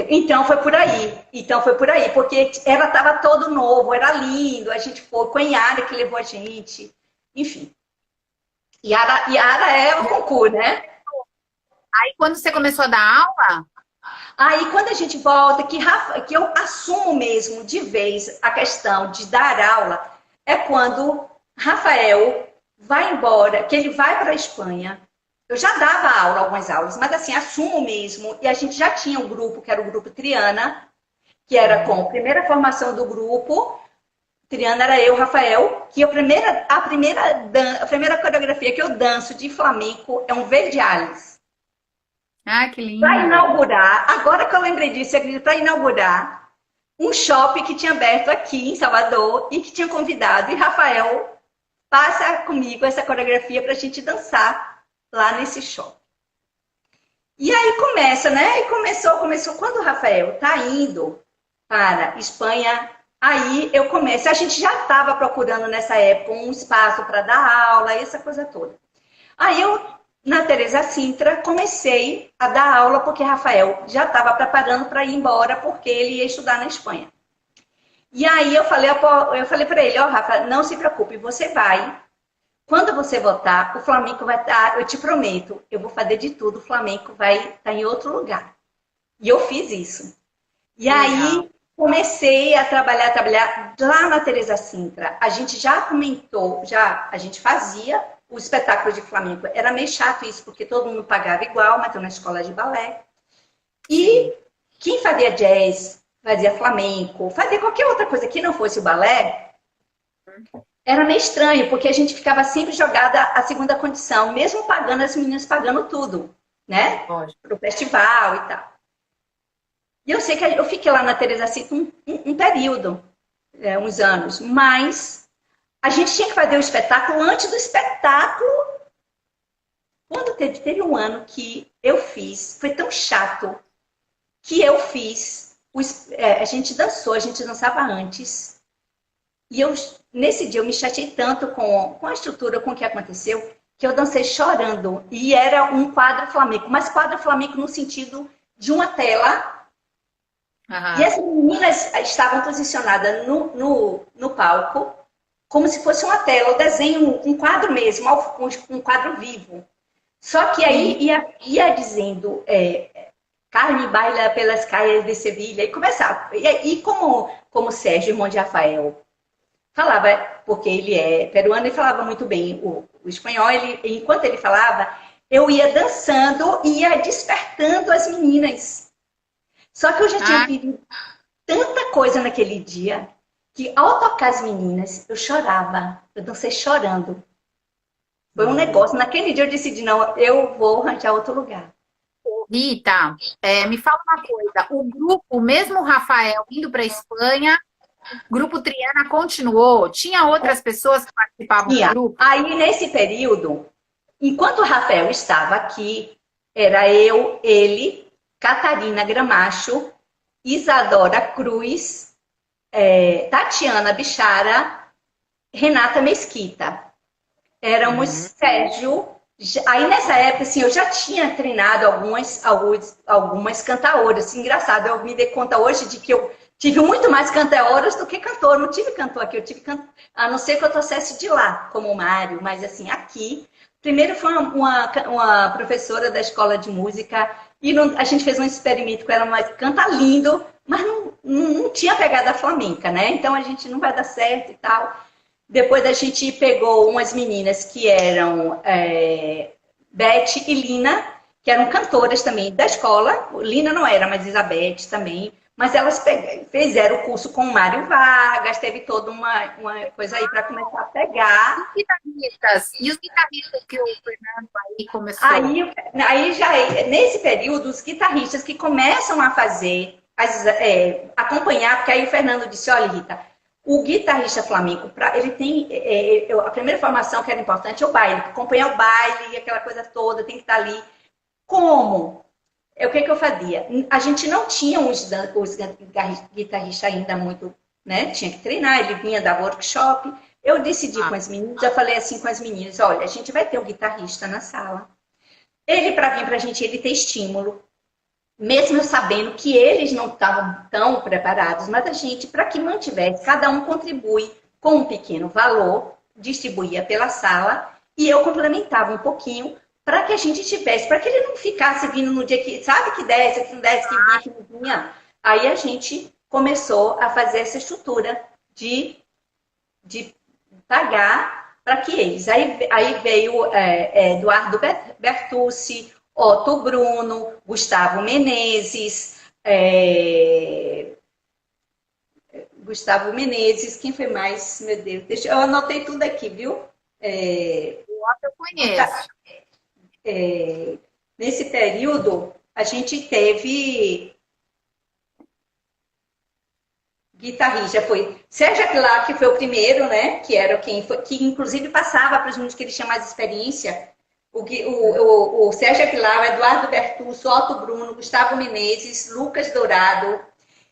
Então foi por aí. Então foi por aí, porque ela estava todo novo, era lindo, a gente foi com a Yara que levou a gente. Enfim. Yara é o concurso, né?
Aí, quando você começou a dar aula,
Aí, quando a gente volta, que eu assumo mesmo de vez a questão de dar aula, é quando Rafael vai embora, que ele vai para a Espanha. Eu já dava aula, algumas aulas, mas assim, assumo mesmo. E a gente já tinha um grupo, que era o grupo Triana, que era com a primeira formação do grupo. Triana era eu, Rafael, que a primeira coreografia que eu danço de flamenco é um Verde Alice.
ah, que
Para
lindo.
inaugurar, agora que eu lembrei disso, para inaugurar um shopping que tinha aberto aqui em Salvador e que tinha convidado, e Rafael passa comigo essa coreografia para a gente dançar lá nesse shopping. E aí começa, né? E começou. Quando o Rafael tá indo para Espanha, aí eu começo. A gente já estava procurando nessa época um espaço para dar aula, essa coisa toda. Aí eu, na Teresa Sintra, comecei a dar aula porque Rafael já estava preparando para ir embora porque ele ia estudar na Espanha. E aí eu falei para ele, ó, Rafa, não se preocupe, você vai. Quando você voltar, o Flamengo vai estar, eu te prometo, eu vou fazer de tudo, o Flamengo vai estar em outro lugar. E eu fiz isso. E aí comecei a trabalhar lá na Teresa Sintra. A gente já comentou, a gente fazia o espetáculo de flamenco. Era meio chato isso, porque todo mundo pagava igual, mas eu na escola de balé. E quem fazia jazz, fazia flamenco, fazia qualquer outra coisa que não fosse o balé, era meio estranho, porque a gente ficava sempre jogada à segunda condição, mesmo pagando, as meninas pagando tudo, né? Para o festival e tal. E eu sei que eu fiquei lá na Teresa Sintra um período, uns anos, mas a gente tinha que fazer o espetáculo antes do espetáculo. Quando teve um ano que eu fiz, foi tão chato, que eu fiz, a gente dançava antes, e nesse dia eu me chateei tanto com a estrutura, com o que aconteceu, que eu dancei chorando, e era um quadro flamenco, mas quadro flamenco no sentido de uma tela. E as meninas estavam posicionadas no palco, como se fosse uma tela, o desenho, um quadro mesmo, um quadro vivo. Só que aí ia dizendo, Carme baila pelas calles de Sevilha, e começava. E como Sérgio, irmão de Rafael, falava, porque ele é peruano e falava muito bem o espanhol, enquanto ele falava, eu ia dançando e ia despertando as meninas. Só que eu já tinha vivido tanta coisa naquele dia que ao tocar as meninas, eu chorava. Eu dancei chorando. Foi um negócio. Naquele dia eu decidi, não, eu vou arranjar outro lugar.
Rita, me fala uma coisa. O grupo, mesmo o Rafael indo para a Espanha, o grupo Triana continuou? Tinha outras pessoas que participavam do grupo?
Aí, nesse período, enquanto o Rafael estava aqui, era eu, ele, Catarina Gramacho, Isadora Cruz, Tatiana Bichara, Renata Mesquita. Éramos Sérgio. Aí nessa época, assim, eu já tinha treinado algumas cantaoras. Engraçado, eu me dei conta hoje de que eu tive muito mais cantaoras do que cantor. Não tive cantor aqui, eu tive cantor, a não ser que eu trouxesse de lá, como o Mário, mas assim, aqui. Primeiro foi uma professora da escola de música e a gente fez um experimento com ela, mas canta lindo, mas não tinha pegada flamenca, né? Então a gente não vai dar certo e tal. Depois a gente pegou umas meninas que eram Beth e Lina, que eram cantoras também da escola. Lina não era, mas Isabeth também. Mas elas fizeram o curso com o Mário Vargas, teve toda uma coisa aí para começar a pegar.
E os guitarristas que o Fernando aí começou?
Aí já, nesse período, os guitarristas que começam a fazer, acompanhar, porque aí o Fernando disse, olha, Rita, o guitarrista flamenco, ele tem, a primeira formação que era importante é o baile, acompanhar o baile, aquela coisa toda, tem que estar ali. Como? O que eu fazia? A gente não tinha os guitarristas ainda muito, né? Tinha que treinar, ele vinha dar workshop. Eu decidi com as meninas, eu falei assim com as meninas, olha, a gente vai ter um guitarrista na sala. Ele, para vir para a gente, ele tem estímulo. mesmo eu sabendo que eles não estavam tão preparados, mas a gente, para que mantivesse, cada um contribui com um pequeno valor, distribuía pela sala, e eu complementava um pouquinho para que a gente tivesse, para que ele não ficasse vindo no dia que, sabe, que desce, que não desce, que vinha, que não vinha. Aí a gente começou a fazer essa estrutura de pagar para que eles. Aí veio Eduardo Bertucci, Otto Bruno, Gustavo Menezes, quem foi mais? Meu Deus, eu anotei tudo aqui, viu?
O Otto eu conheço.
Nesse período, a gente teve guitarrista, foi Sérgio Aguilar, que foi o primeiro, né? Que era quem foi, que inclusive passava para os meninos que eles tinham mais experiência. O Sérgio Aguilar, o Eduardo Bertucci, Otto Bruno, Gustavo Menezes, Lucas Dourado.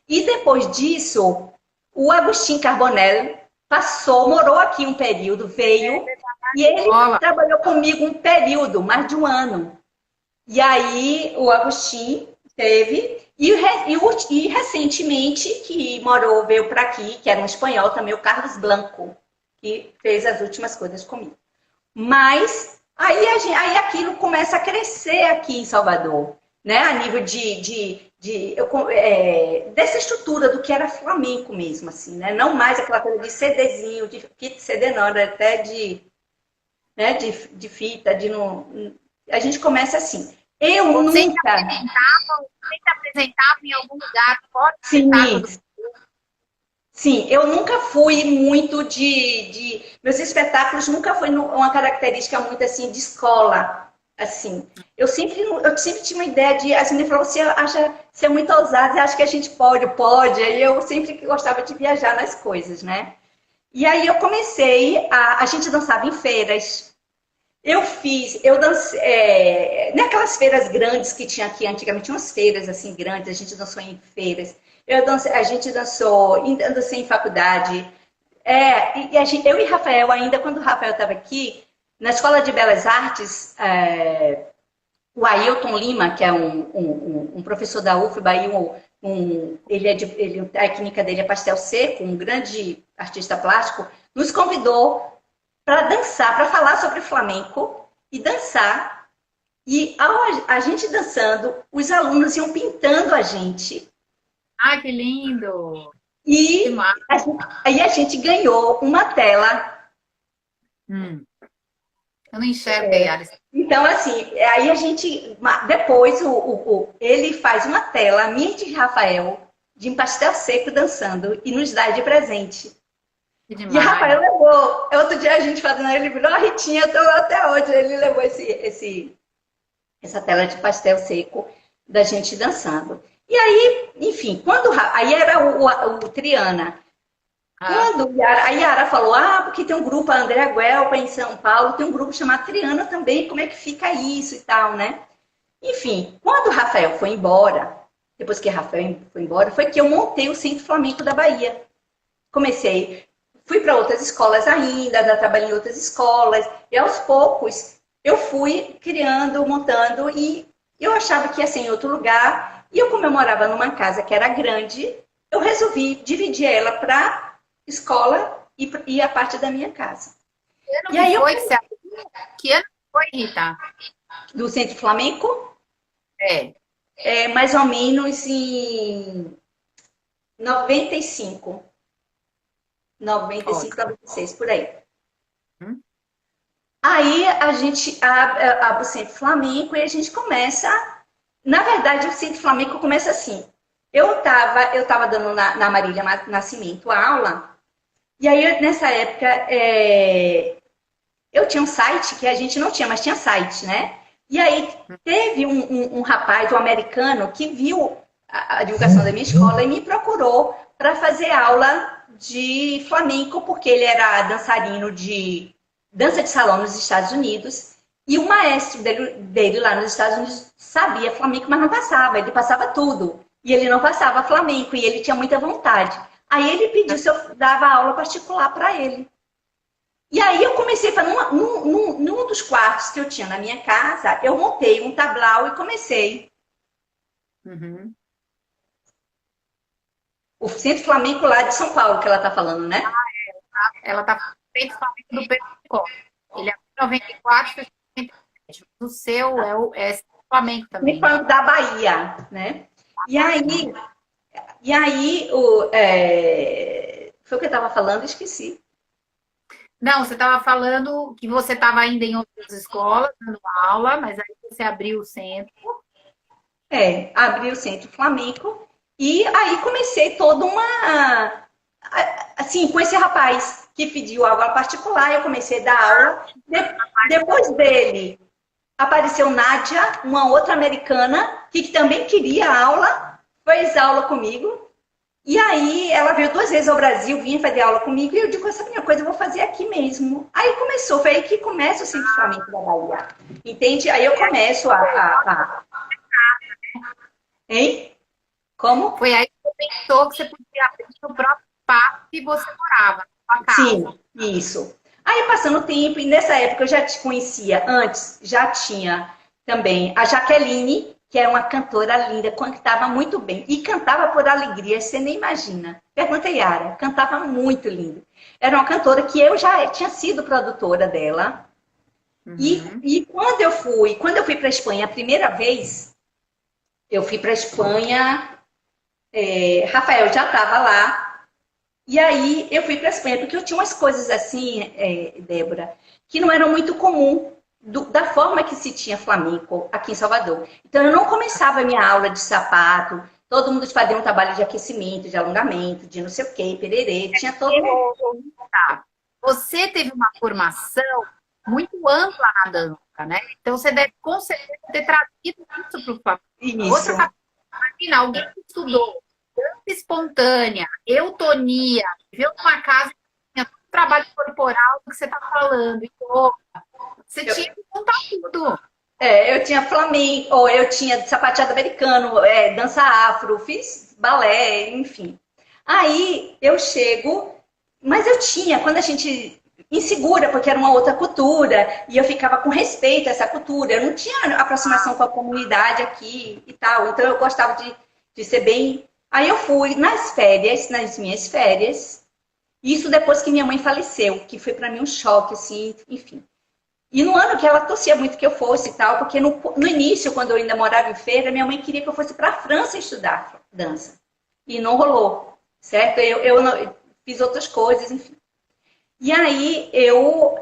E depois disso, o Agostinho Carbonell morou aqui um período, veio, e ele trabalhou comigo um período, mais de um ano. E aí o Agostinho teve, e recentemente, que veio para aqui, que era um espanhol também, o Carlos Blanco, que fez as últimas coisas comigo. Mas aí aquilo começa a crescer aqui em Salvador, né? A nível dessa estrutura do que era flamenco mesmo, assim, né? Não mais aquela coisa de CDzinho, de CD não, era até de fita, a gente começa assim.
Você se apresentava em algum lugar fora do espetáculo?
Sim, eu nunca fui muito meus espetáculos nunca foi uma característica muito assim de escola, assim. Eu sempre tinha uma ideia de, assim, ele falou, você acha ser muito ousado, você acha que a gente pode, aí eu sempre gostava de viajar nas coisas, né? E aí eu comecei, a gente dançava em feiras. Eu dancei, naquelas feiras grandes que tinha aqui, antigamente tinha umas feiras assim grandes, a gente dançou em feiras. A gente dancei em faculdade. Eu e Rafael, ainda quando o Rafael estava aqui, na Escola de Belas Artes, o Ailton Lima, que é um professor da UFBA, a técnica dele é pastel seco, um grande artista plástico, nos convidou para dançar, para falar sobre flamenco e dançar. E a gente dançando, os alunos iam pintando a gente.
Ah, que lindo!
E aí a gente ganhou uma tela.
Eu não enxergo, Yara.
Então, assim, aí a gente... Depois, ele faz uma tela, minha e de Rafael, de um pastel seco dançando, e nos dá de presente.
Que demais.
E Rafael levou... Outro dia a gente fazendo, ele virou a Ritinha, eu tô até hoje. Ele levou essa tela de pastel seco da gente dançando. E aí, enfim, aí era o Triana. Quando a Yara falou, porque tem um grupo, a Andréa Guelpa em São Paulo, tem um grupo chamado Triana também, como é que fica isso e tal, né? Enfim, quando o Rafael foi embora, depois que o Rafael foi embora, foi que eu montei o Centro Flamenco da Bahia. Fui para outras escolas ainda, trabalhei em outras escolas, e aos poucos eu fui criando, montando, e eu achava que ia ser em outro lugar. E como eu morava numa casa que era grande, eu resolvi dividir ela para escola e a parte da minha casa.
Que ano foi, Rita?
Do Centro Flamenco?
É.
Mais ou menos em 95. 95, 96, por aí. Aí a gente abre o Centro Flamenco e a gente começa... Na verdade, o Centro Flamenco começa assim. Eu tava dando na Marília Nascimento a aula, e aí nessa época eu tinha um site que a gente não tinha, mas tinha site, né? E aí teve um rapaz, um americano, que viu a divulgação da minha escola e me procurou para fazer aula de flamenco, porque ele era dançarino de dança de salão nos Estados Unidos. E o maestro dele lá nos Estados Unidos sabia flamenco, mas não passava. Ele passava tudo. E ele não passava flamenco. E ele tinha muita vontade. Aí ele pediu se eu dava aula particular para ele. E aí eu comecei a fazer... Num dos quartos que eu tinha na minha casa, eu montei um tablau e comecei
Uhum.
O Centro Flamenco lá de São Paulo, que ela está falando, né?
Ela tá feito Flamengo do Pedro Costa. Ele é 94, fez 97. O seu é Flamengo
Centro
também, né?
Flamenco da Bahia, né? E aí, foi o que eu estava falando, esqueci.
Não, você estava falando que você estava ainda em outras escolas, dando aula, mas aí você abriu o centro.
Abri o Centro Flamenco e aí comecei toda uma... Assim, com esse rapaz que pediu aula particular, eu comecei a dar aula. Depois dele, apareceu Nádia, uma outra americana, que também queria aula, fez aula comigo. E aí ela veio 2 vezes ao Brasil, vinha fazer aula comigo, e eu digo, essa minha coisa eu vou fazer aqui mesmo. Aí começou, foi aí que começa o Centro Flamenco da Bahia. Entende? Aí eu começo Hein? Como?
Foi aí que você pensou que você podia abrir o próprio espaço que você morava, na sua casa.
Sim, isso. Aí passando o tempo, e nessa época eu já te conhecia antes, já tinha também a Jaqueline, que é uma cantora linda, cantava muito bem. E cantava por alegria, você nem imagina. Pergunta a Yara, cantava muito lindo. Era uma cantora que eu já tinha sido produtora dela.
Uhum.
E quando eu fui para a Espanha a primeira vez, eu fui para a Espanha, Rafael já estava lá. E aí eu fui para a Espanha, porque eu tinha umas coisas assim, Débora, que não eram muito comum da forma que se tinha flamenco aqui em Salvador. Então eu não começava a minha aula de sapato, todo mundo fazia um trabalho de aquecimento, de alongamento, de não sei o quê, pererê, tinha todo mundo.
Tá. Você teve uma formação muito ampla na dança, né? Então você deve com certeza ter trazido isso para o Flamengo.
Isso.
Outra, imagina, alguém que estudou dança espontânea, eutonia, viveu numa casa que tinha todo o trabalho corporal do que você está falando, yoga, você tinha que contar tudo.
Eu tinha flamenco, ou eu tinha sapateado americano, dança afro, fiz balé, enfim. Aí eu chego, mas eu tinha, quando a gente insegura, porque era uma outra cultura, e eu ficava com respeito a essa cultura, eu não tinha aproximação com a comunidade aqui e tal, então eu gostava de ser bem. Aí eu fui nas férias, nas minhas férias, isso depois que minha mãe faleceu, que foi para mim um choque, assim, enfim. E no ano que ela torcia muito que eu fosse e tal, porque no início, quando eu ainda morava em Feira, minha mãe queria que eu fosse para a França estudar dança. E não rolou, certo? Eu fiz outras coisas, enfim. E aí eu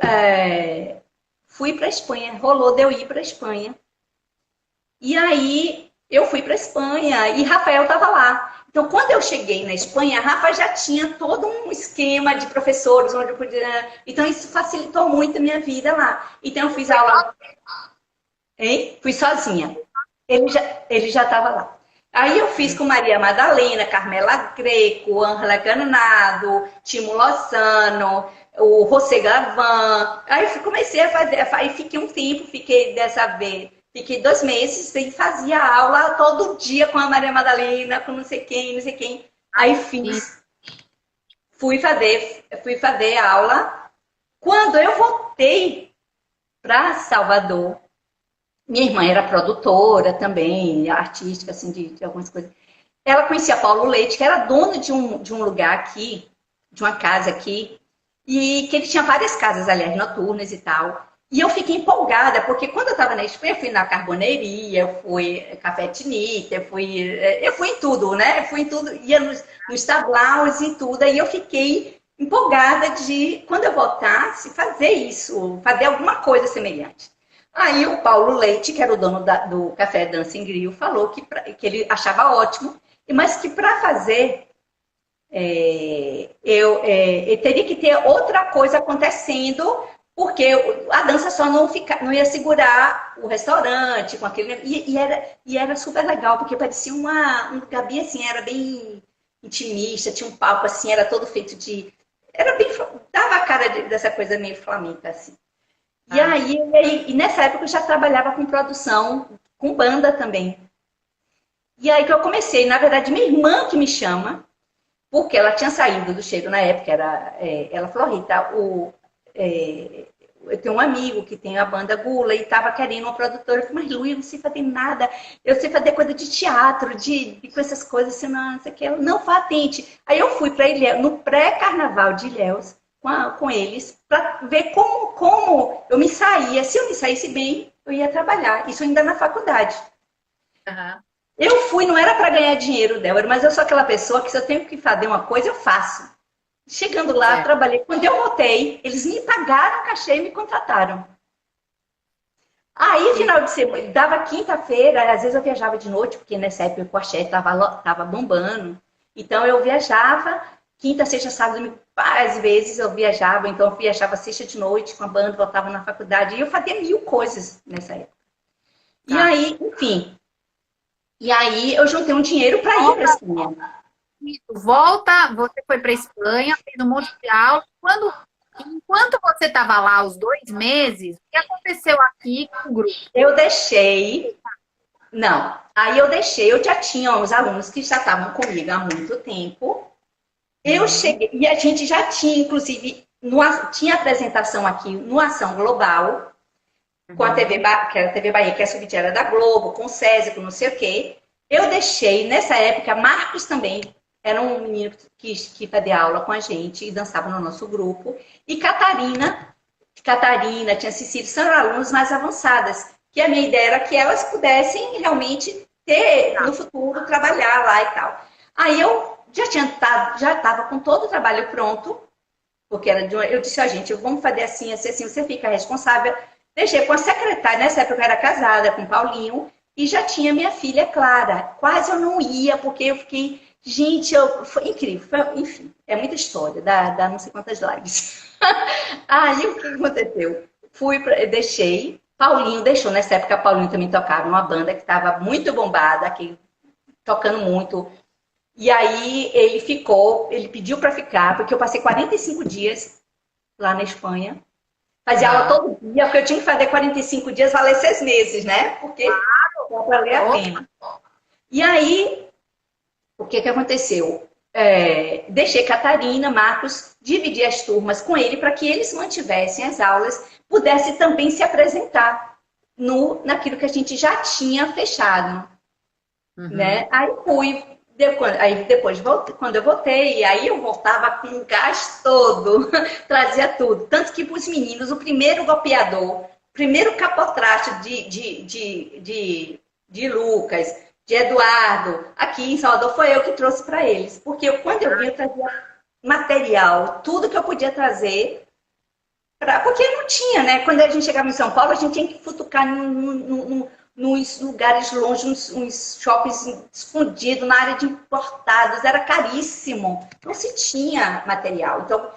fui para a Espanha, rolou de eu ir para a Espanha. E aí eu fui para a Espanha e Rafael estava lá. Então, quando eu cheguei na Espanha, a Rafa já tinha todo um esquema de professores, onde eu podia. Então, isso facilitou muito a minha vida lá. Então, eu fiz aula. Hein? Fui sozinha. Ele já estava lá. Aí eu fiz com Maria Madalena, Carmela Greco, Ângela Granado, Timo Lozano, o José Gavan. Aí comecei a fazer, aí fiquei um tempo, fiquei 2 meses e fazia aula todo dia com a Maria Madalena, com não sei quem, não sei quem. Aí fui fazer aula. Quando eu voltei para Salvador, minha irmã era produtora também, artística, assim, de algumas coisas. Ela conhecia Paulo Leite, que era dono de um lugar aqui, de uma casa aqui, e que ele tinha várias casas, aliás, noturnas e tal. E eu fiquei empolgada, porque quando eu estava na Espanha, eu fui na Carboneria, eu fui Café Tinita, eu fui em tudo, né? Eu fui em tudo, ia nos tablaus e tudo. Aí eu fiquei empolgada de, quando eu voltasse, fazer isso, fazer alguma coisa semelhante. Aí o Paulo Leite, que era o dono do Café Dança em Grill, falou que ele achava ótimo, mas que para fazer eu teria que ter outra coisa acontecendo, porque a dança só não ia segurar o restaurante com aquele. E era super legal, porque parecia um lugar bem assim, era bem intimista, tinha um palco assim, era todo feito de. Era bem. Dava a cara dessa coisa meio flamenca, assim. E aí, nessa época eu já trabalhava com produção, com banda também. E aí que eu comecei, na verdade, minha irmã que me chama, porque ela tinha saído do Cheiro na época, ela falou, Rita, eu tenho um amigo que tem a banda Gula e estava querendo uma produtora. Eu falei, mas Lu, eu não sei fazer nada. Eu sei fazer coisa de teatro, com essas coisas, assim, não sei o que. Não, vá, tente. Aí eu fui para Ilhéus, no pré-carnaval de Ilhéus, com eles, para ver como eu me saía. Se eu me saísse bem, eu ia trabalhar. Isso ainda na faculdade.
Uhum.
Eu fui, não era para ganhar dinheiro, Débora, mas eu sou aquela pessoa que se eu tenho que fazer uma coisa, eu faço. Chegando lá, eu trabalhei. Quando eu voltei, eles me pagaram o cachê e me contrataram. Aí, final de semana, dava quinta-feira, às vezes eu viajava de noite, porque nessa época o axé estava bombando. Então eu viajava, quinta, sexta, sábado, às vezes eu viajava, então eu viajava sexta de noite com a banda, voltava na faculdade, e eu fazia 1000 coisas nessa época. E aí, enfim. E aí eu juntei um dinheiro para ir para a Espanha.
Volta, você foi para a Espanha, fez um monte de aula. Enquanto você estava lá os 2 meses, o que aconteceu aqui com o grupo?
Eu deixei. Não, aí eu deixei. Eu já tinha uns alunos que já estavam comigo há muito tempo. Eu cheguei, e a gente já tinha, inclusive, tinha apresentação aqui no Ação Global, com a TV, que era a TV Bahia, que é a subsidiária da Globo, com o César, com não sei o quê. Eu deixei, nessa época, Marcos também era um menino que fazia aula com a gente e dançava no nosso grupo. E Catarina, tinha Cecília, são alunos mais avançadas, que a minha ideia era que elas pudessem realmente ter, no futuro, trabalhar lá e tal. Aí eu já estava com todo o trabalho pronto, porque eu disse, gente, vamos fazer assim, assim, você fica responsável. Deixei com a secretária, nessa época eu era casada com o Paulinho, e já tinha minha filha Clara. Quase eu não ia, porque eu fiquei... Gente, foi incrível. Enfim, é muita história, dá não sei quantas lives. Aí o que aconteceu? Deixei, Paulinho deixou. Nessa época, Paulinho também tocava numa banda que estava muito bombada, aqui, tocando muito. E aí ele pediu para ficar, porque eu passei 45 dias lá na Espanha. Fazia aula todo dia, porque eu tinha que fazer 45 dias, valer 6 meses, né? Porque para valer a pena. E aí, o que aconteceu? Deixei Catarina, Marcos, dividir as turmas com ele para que eles mantivessem as aulas, pudessem também se apresentar naquilo que a gente já tinha fechado. Né? Aí fui. Depois, quando eu voltei, aí eu voltava com o gás todo, trazia tudo. Tanto que para os meninos, o primeiro golpeador, o primeiro capotraste de Lucas, de Eduardo, aqui em Salvador, foi eu que trouxe para eles. Porque quando eu vim, eu trazia material, tudo que eu podia trazer, porque não tinha, né? Quando a gente chegava em São Paulo, a gente tinha que futucar nos lugares longe, uns shoppings escondidos, na área de importados, era caríssimo, não se tinha material. Então,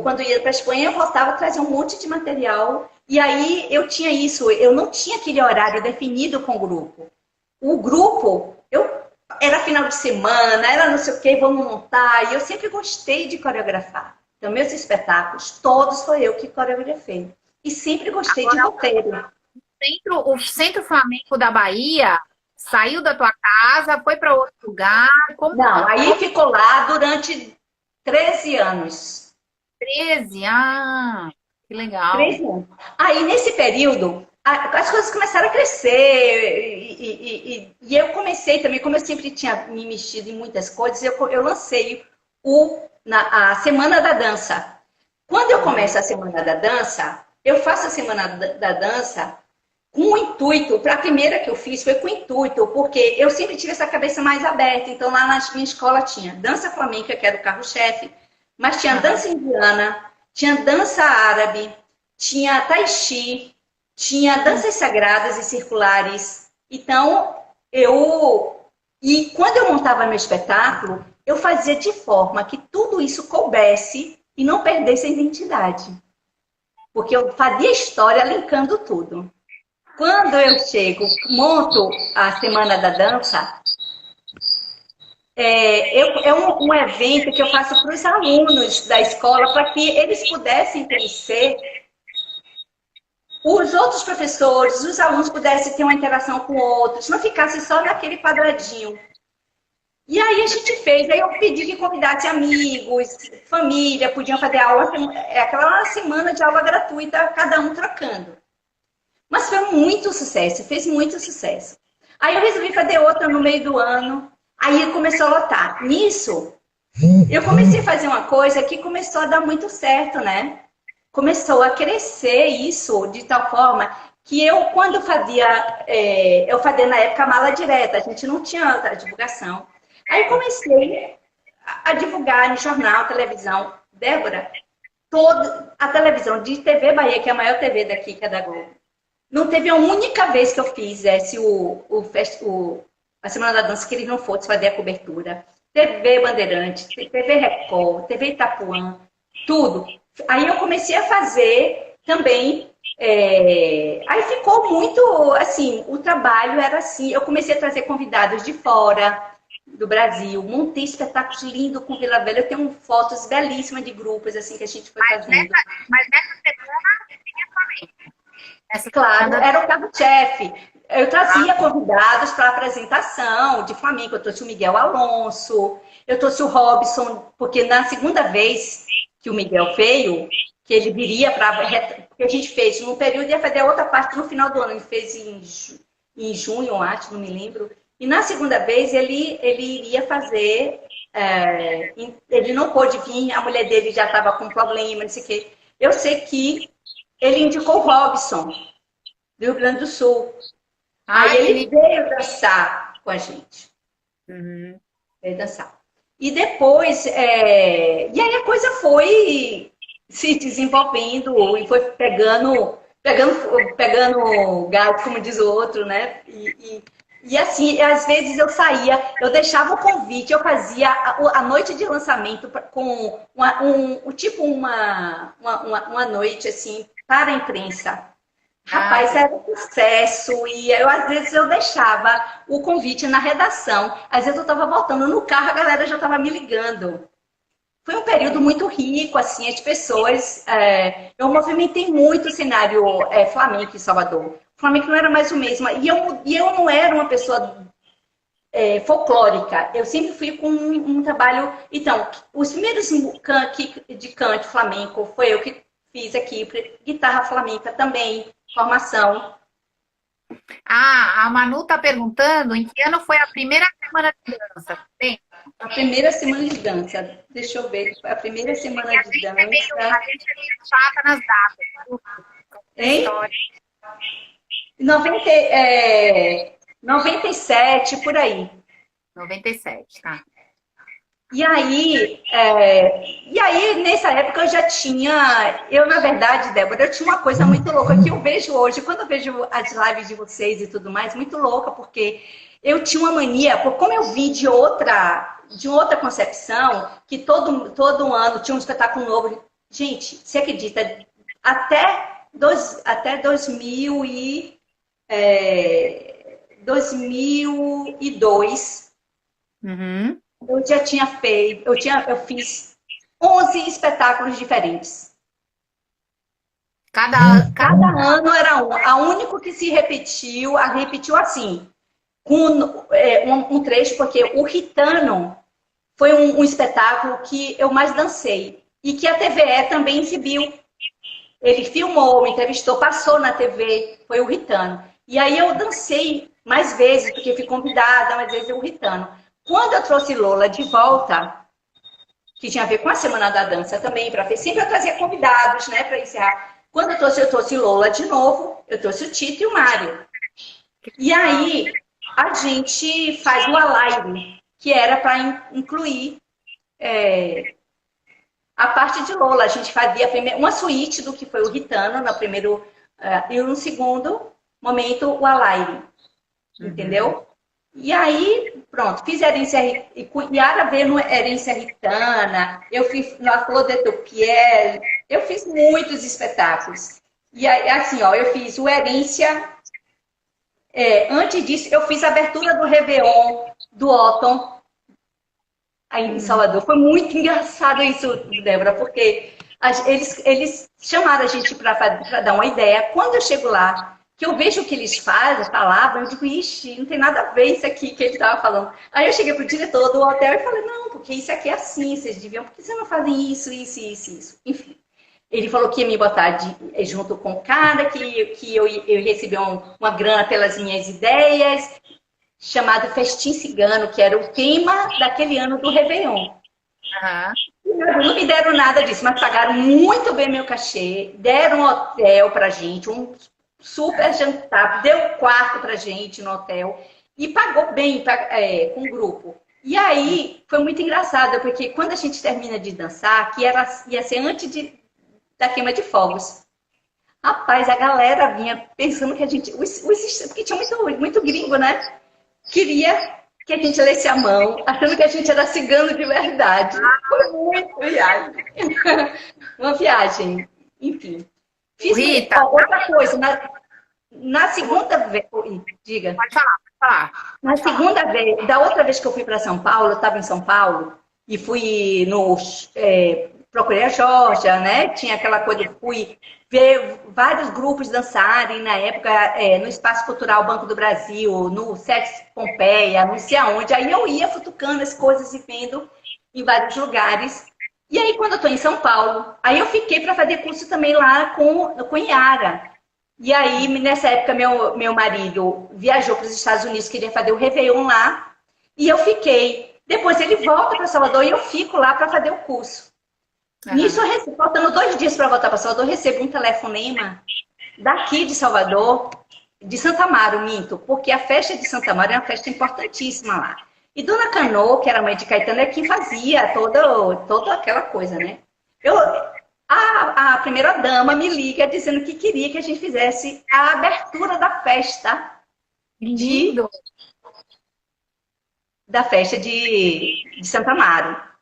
quando ia para a Espanha, eu voltava a trazer um monte de material, e aí eu tinha isso, eu não tinha aquele horário definido com o grupo. O grupo, era final de semana, era não sei o que, vamos montar, e eu sempre gostei de coreografar. Então, meus espetáculos, todos foi eu que coreografei. E sempre gostei de roteiro.
O Centro Flamenco da Bahia saiu da tua casa, foi para outro lugar?
Não, aí ficou lá durante 13 anos.
13? Que legal.
13 anos. Aí, nesse período, as coisas começaram a crescer e eu comecei também, como eu sempre tinha me mexido em muitas coisas, eu lancei a Semana da Dança. Quando eu começo a Semana da Dança, eu faço a Semana da Dança com o intuito, a primeira que eu fiz foi com o intuito, porque eu sempre tive essa cabeça mais aberta. Então, lá na minha escola tinha dança flamenca, que era o carro-chefe, mas tinha dança indiana, tinha dança árabe, tinha tai chi, tinha danças sagradas e circulares. Então, e quando eu montava meu espetáculo, eu fazia de forma que tudo isso coubesse e não perdesse a identidade. Porque eu fazia história linkando tudo. Quando eu monto a Semana da Dança, é um evento que eu faço para os alunos da escola, para que eles pudessem conhecer os outros professores, os alunos pudessem ter uma interação com outros, não ficasse só naquele quadradinho. E aí a gente fez, aí eu pedi que convidasse amigos, família, podiam fazer aula, aquela semana de aula gratuita, cada um trocando. Mas foi muito sucesso, fez muito sucesso. Aí eu resolvi fazer outra no meio do ano, aí começou a lotar. Nisso, eu comecei a fazer uma coisa que começou a dar muito certo, né? Começou a crescer isso de tal forma que eu, quando fazia, eu fazia na época mala direta, a gente não tinha outra divulgação. Aí comecei a divulgar em jornal, televisão. Débora, toda a televisão de TV Bahia, que é a maior TV daqui, que é da Globo, não teve a única vez que eu fizesse a Semana da Dança que eles não fossem fazer a cobertura. TV Bandeirantes, TV Record, TV Itapuã, tudo. Aí eu comecei a fazer também. Aí ficou muito assim, o trabalho era assim. Eu comecei a trazer convidados de fora do Brasil, montei espetáculos lindos com Vila Velha. Eu tenho fotos belíssimas de grupos assim que a gente foi fazendo.
Mas nessa semana tinha Flamengo.
Claro, era o carro-chefe. Eu trazia convidados para apresentação de Flamengo. Eu trouxe o Miguel Alonso, eu trouxe o Robson, porque na segunda vez que o Miguel veio, que ele viria para... Porque a gente fez no período e ia fazer a outra parte no final do ano. Ele fez em junho, eu acho, não me lembro. E na segunda vez ele iria fazer... ele não pôde vir, a mulher dele já estava com problema, não sei o quê. Eu sei que ele indicou o Robson, do Rio Grande do Sul. Aí ele veio dançar com a gente.
Uhum.
Veio dançar. E depois, e aí a coisa foi se desenvolvendo e foi pegando gás, como diz o outro, né? E assim, às vezes eu saía, eu deixava o convite, eu fazia a noite de lançamento com uma noite assim para a imprensa. Rapaz, era um sucesso. E às vezes eu deixava o convite na redação. Às vezes eu estava voltando no carro, a galera já estava me ligando. Foi um período muito rico, assim, as pessoas... eu movimentei muito o cenário flamenco em Salvador. O Flamengo não era mais o mesmo. E eu não era uma pessoa folclórica. Eu sempre fui com um trabalho... Então, os primeiros de canto flamenco foi eu que fiz aqui, guitarra flamenca também, formação.
A Manu está perguntando em que ano foi a primeira semana de dança. Tem?
A primeira semana de dança. Deixa eu ver. A primeira semana de dança.
A gente é meio chata nas datas.
Hein? 97, por aí.
97, tá.
E aí, nessa época eu já tinha... Eu, na verdade, Débora, eu tinha uma coisa muito louca que eu vejo hoje, quando eu vejo as lives de vocês e tudo mais, muito louca, porque eu tinha uma mania, como eu vi de outra concepção, que todo ano tinha um espetáculo novo. Gente, você acredita? Até 2002...
Uhum.
Eu já tinha feito, eu fiz 11 espetáculos diferentes.
Cada
ano era um. A único que se repetiu assim, com um trecho, porque o Ritano foi um espetáculo que eu mais dancei. E que a TVE também exibiu. Ele filmou, me entrevistou, passou na TV, foi o Ritano. E aí eu dancei mais vezes, porque fui convidada, mais vezes o Ritano. Quando eu trouxe Lola de volta, que tinha a ver com a Semana da Dança também, para ver, sempre eu trazia convidados, né, para encerrar. Quando eu trouxe Lola de novo, eu trouxe o Tito e o Mário. E aí, a gente faz uma live, que era para incluir a parte de Lola. A gente fazia uma suíte do que foi o Ritano, no primeiro, e no segundo momento, o Alaire. Entendeu? E aí, pronto, fiz Herência Yara veio no Herência Ritana, eu fiz na Flor de Tupiel, eu fiz muitos espetáculos. E aí, assim, ó, eu fiz o Herência, antes disso, eu fiz a abertura do Réveillon, do Otton, aí em Salvador. Foi muito engraçado isso, Débora, porque eles chamaram a gente para dar uma ideia. Quando eu chego lá, que eu vejo o que eles falavam, eu digo, ixi, não tem nada a ver isso aqui que ele estava falando. Aí eu cheguei pro diretor do hotel e falei, não, porque isso aqui é assim, vocês deviam, por que vocês não fazem isso, isso, isso, isso? Enfim. Ele falou que ia me botar junto com o cara, que eu recebi uma grana pelas minhas ideias, chamado Festim Cigano, que era o tema daquele ano do Réveillon. Não me deram nada disso, mas pagaram muito bem meu cachê, deram um hotel pra gente, um super jantar, deu quarto pra gente no hotel e pagou bem com o grupo. E aí foi muito engraçado, porque quando a gente termina de dançar, que ia ser antes da queima de fogos. Rapaz, a galera vinha pensando que a gente... porque tinha muito gringo, né? Queria que a gente lesse a mão, achando que a gente era cigano de verdade. Foi muito viagem. Uma viagem, enfim. Fiz
Rita,
outra coisa. Na segunda vez... Diga.
Pode falar.
Na segunda vez, da outra vez que eu fui para São Paulo, eu estava em São Paulo, e fui procurei a Georgia, né? Tinha aquela coisa, eu fui ver vários grupos dançarem na época no Espaço Cultural Banco do Brasil, no SESC Pompeia, não sei aonde. Aí eu ia futucando as coisas e vendo em vários lugares. E aí, quando eu estou em São Paulo, aí eu fiquei para fazer curso também lá com Yara. E aí, nessa época, meu marido viajou para os Estados Unidos, queria fazer o Réveillon lá, e eu fiquei. Depois ele volta para Salvador e eu fico lá para fazer o curso. Nisso, faltando 2 dias para voltar para Salvador, eu recebo um telefonema daqui de Salvador, de Santa Amaro, minto, porque a festa de Santa Amaro é uma festa importantíssima lá. E Dona Canô, que era mãe de Caetano, é quem fazia toda aquela coisa, né? A primeira dama me liga dizendo que queria que a gente fizesse a abertura da festa.
Lindo!
Da festa de Santa Amaro.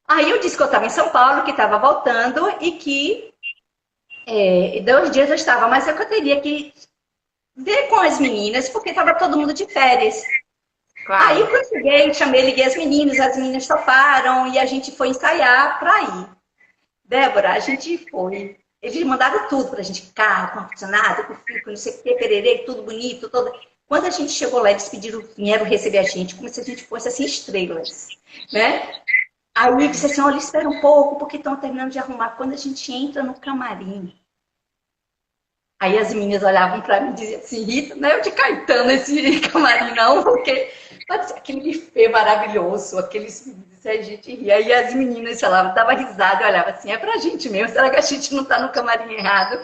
Aí eu disse que eu estava em São Paulo, que estava voltando e que 2 dias eu estava, mas eu teria que ver com as meninas, porque estava todo mundo de férias. Claro. Aí quando eu cheguei, liguei as meninas toparam e a gente foi ensaiar para ir. Débora, a gente foi. Eles mandaram tudo pra gente, carro, com ar-condicionado, com fio, com não sei o que, pererê, tudo bonito, todo. Quando a gente chegou lá, eles vieram receber a gente, como se a gente fosse assim, estrelas, né? Aí eu disse assim, olha, espera um pouco, porque estão terminando de arrumar. Quando a gente entra no camarim, aí as meninas olhavam pra mim e diziam assim, Rita, não é o de Caetano esse camarim não, porque pode ser aquele buffet maravilhoso, aqueles... A gente ria. Aí as meninas falavam, dava risada, eu olhava assim, é pra gente mesmo, será que a gente não tá no camarim errado?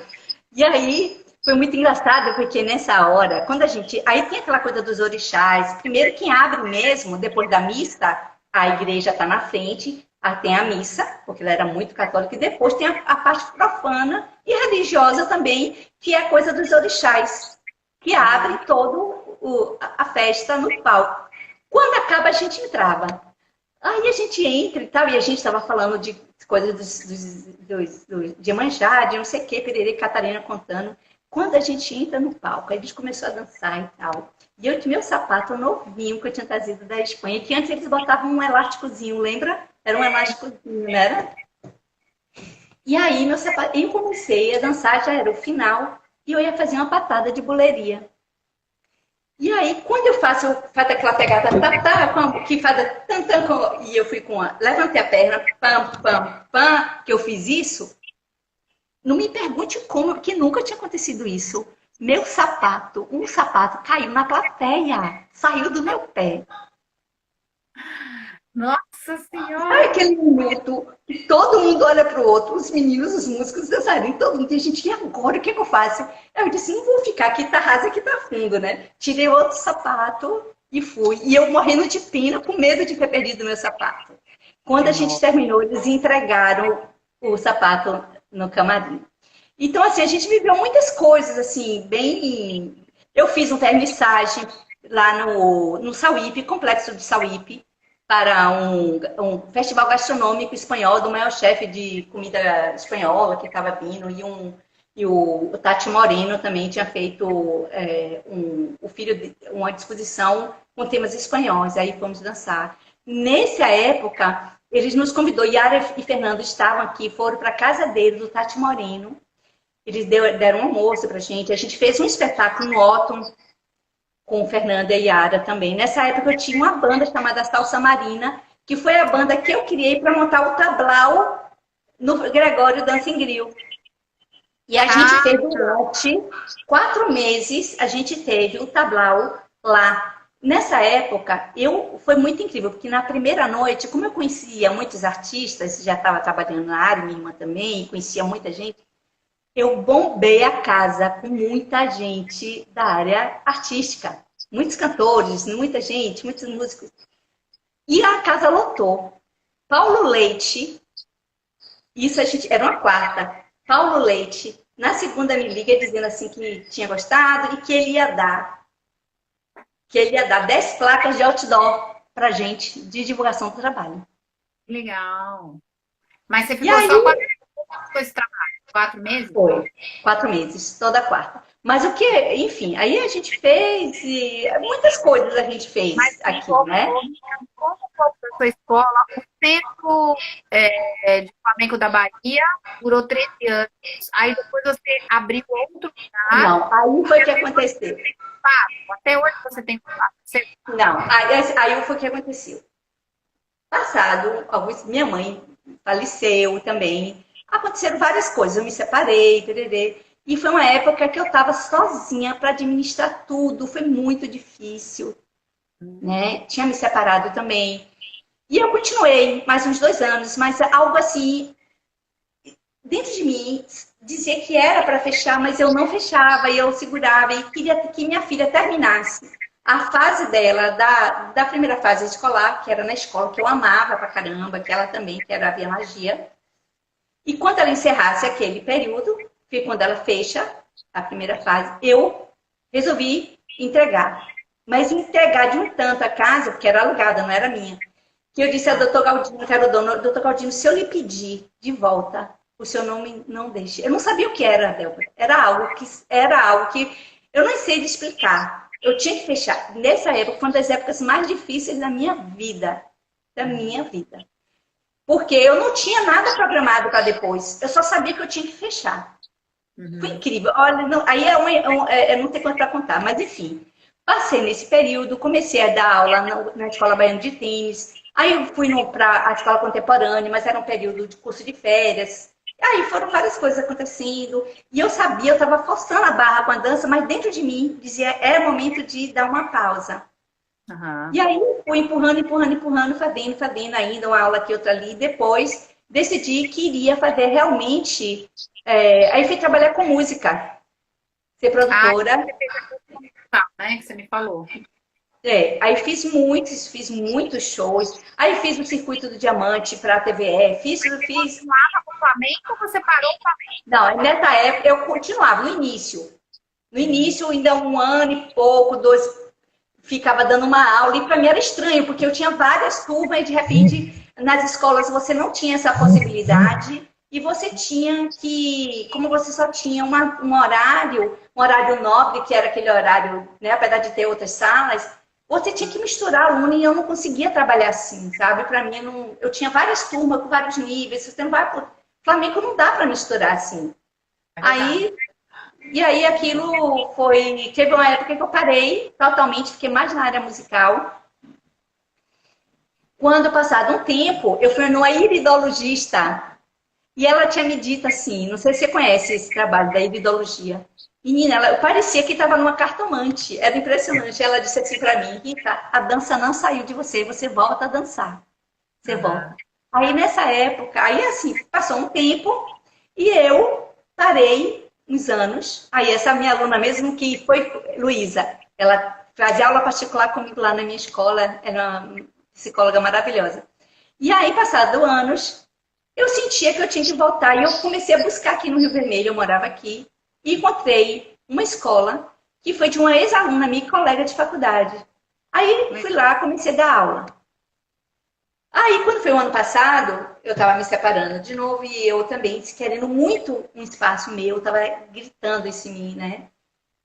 E aí foi muito engraçado, porque nessa hora, quando a gente... Aí tem aquela coisa dos orixás. Primeiro, quem abre mesmo, depois da missa, a igreja tá na frente, tem a missa, porque ela era muito católica, e depois tem a parte profana e religiosa também, que é a coisa dos orixás, que abre toda a festa no palco. Quando acaba, a gente entrava. Aí a gente entra e tal, e a gente estava falando de coisas de Iemanjá, de não sei o que, Pererê, Catarina contando. Quando a gente entra no palco, aí a gente começou a dançar e tal. E eu tinha meu sapato novinho que eu tinha trazido da Espanha, que antes eles botavam um elásticozinho, lembra? Era um elásticozinho, não era? E aí meu sapato, eu comecei a dançar, já era o final, e eu ia fazer uma patada de boleria. E aí, quando eu faço aquela pegada, que faz e eu fui levantei a perna, pam, pam, pam, que eu fiz isso, não me pergunte como, porque nunca tinha acontecido isso. Meu sapato, um sapato caiu na plateia, saiu do meu pé.
Nossa Senhora!
Aí aquele minuto, todo mundo olha para o outro, os meninos, os músicos dançarem, todo mundo. E a gente, e agora, o que eu faço? Eu disse, não vou ficar aqui, tá raso, aqui tá fundo, né? Tirei outro sapato e fui. E eu morrendo de pena, com medo de ter perdido meu sapato. Quando a gente terminou, eles entregaram o sapato no camarim. Então, assim, a gente viveu muitas coisas, assim, bem... Eu fiz um vernissage lá no Sauípe, Complexo de Sauípe, para um festival gastronômico espanhol do maior chefe de comida espanhola que estava vindo, e o Tati Moreno também tinha feito uma disposição com temas espanhóis, aí fomos dançar. Nessa época, eles nos convidou, Yara e Fernando estavam aqui, foram para a casa dele, do Tati Moreno, Eles deram um almoço pra gente. A gente fez um espetáculo no Otton com Fernanda e Yara também. Nessa época eu tinha uma banda chamada Salsa Marina, que foi a banda que eu criei para montar o tablau no Gregório Dança em Grill. E a gente fez durante 4 meses, a gente teve o tablau lá. Nessa época, foi muito incrível, porque na primeira noite, como eu conhecia muitos artistas, já estava trabalhando na área, minha irmã também, conhecia muita gente, eu bombei a casa com muita gente da área artística. Muitos cantores, muita gente, muitos músicos. E a casa lotou. Paulo Leite, isso a gente, era uma quarta. Paulo Leite, na segunda me liga dizendo assim que tinha gostado e que ele ia dar 10 placas de outdoor pra gente de divulgação do trabalho.
Legal. Mas você ficou só 4 meses com esse trabalho? 4 meses?
Foi, 4 meses, toda quarta. Mas o que, enfim, aí a gente fez muitas coisas a gente fez aqui, né?
Como foi a sua escola? O Centro de Flamenco da Bahia durou 13 anos. Aí depois você abriu outro lugar.
Não, aí foi o que aconteceu.
Até hoje você tem contato?
Não, aí foi o que aconteceu. Passado, minha mãe faleceu também. Aconteceram várias coisas. Eu me separei, tererê. E foi uma época que eu estava sozinha para administrar tudo. Foi muito difícil, né? Tinha me separado também. E eu continuei mais uns 2 anos, mas algo assim, dentro de mim, dizia que era para fechar, mas eu não fechava, e eu segurava, e queria que minha filha terminasse a fase dela, da primeira fase escolar, que era na escola, que eu amava pra caramba, que ela também, que era a Via Magia. E quando ela encerrasse aquele período, que quando ela fecha a primeira fase, eu resolvi entregar. Mas entregar de um tanto a casa, porque era alugada, não era minha, que eu disse ao doutor Galdino, que era o dono, doutor Galdino, se eu lhe pedir de volta, o senhor não deixe. Eu não sabia o que era, Débora. Era algo que eu não sei de explicar. Eu tinha que fechar. Nessa época, foi uma das épocas mais difíceis da minha vida. Porque eu não tinha nada programado para depois. Eu só sabia que eu tinha que fechar. Foi incrível. Olha, não, aí não tem quanto para contar, mas enfim. Passei nesse período, comecei a dar aula na Escola Baiana de Tênis. Aí eu fui para a Escola Contemporânea, mas era um período de curso de férias. Aí foram várias coisas acontecendo. E eu sabia, eu estava forçando a barra com a dança, mas dentro de mim dizia, é momento de dar uma pausa. E aí fui empurrando, fazendo ainda uma aula aqui, outra ali. Depois decidi que iria fazer realmente... aí fui trabalhar com música. Ser produtora.
Né, que você me falou.
Aí fiz muitos shows. Aí fiz o Circuito do Diamante para a TVE.
Você continuava com o Flamengo ou você parou o Flamengo?
Não, nessa época eu continuava, no início. No início, ainda 1 ano e pouco, 2, ficava dando uma aula. E para mim era estranho, porque eu tinha várias turmas e de repente nas escolas você não tinha essa possibilidade. E você tinha que, como você só tinha um horário nobre, que era aquele horário, né, apesar de ter outras salas, você tinha que misturar aluno e eu não conseguia trabalhar assim, sabe? Para mim, eu tinha várias turmas com vários níveis. Você não vai pro Flamengo, não dá para misturar assim. E aí aquilo foi... Teve uma época que eu parei totalmente, fiquei mais na área musical. Quando, passado um tempo, eu fui numa iridologista. E ela tinha me dito assim, não sei se você conhece esse trabalho da iridologia. Menina, eu parecia que estava numa cartomante. Era impressionante. Ela disse assim para mim, Rita, a dança não saiu de você, você volta a dançar. Você volta. Aí nessa época, aí assim, passou um tempo e eu parei uns anos. Aí essa minha aluna mesmo, que foi Luísa, ela fazia aula particular comigo lá na minha escola, era uma psicóloga maravilhosa. E aí, passado anos, eu sentia que eu tinha que voltar e eu comecei a buscar aqui no Rio Vermelho, eu morava aqui, e encontrei uma escola que foi de uma ex-aluna minha e colega de faculdade. Aí fui lá, comecei a dar aula. Aí, quando foi o ano passado, eu estava me separando de novo e eu também querendo muito um espaço meu, estava gritando isso em mim, né?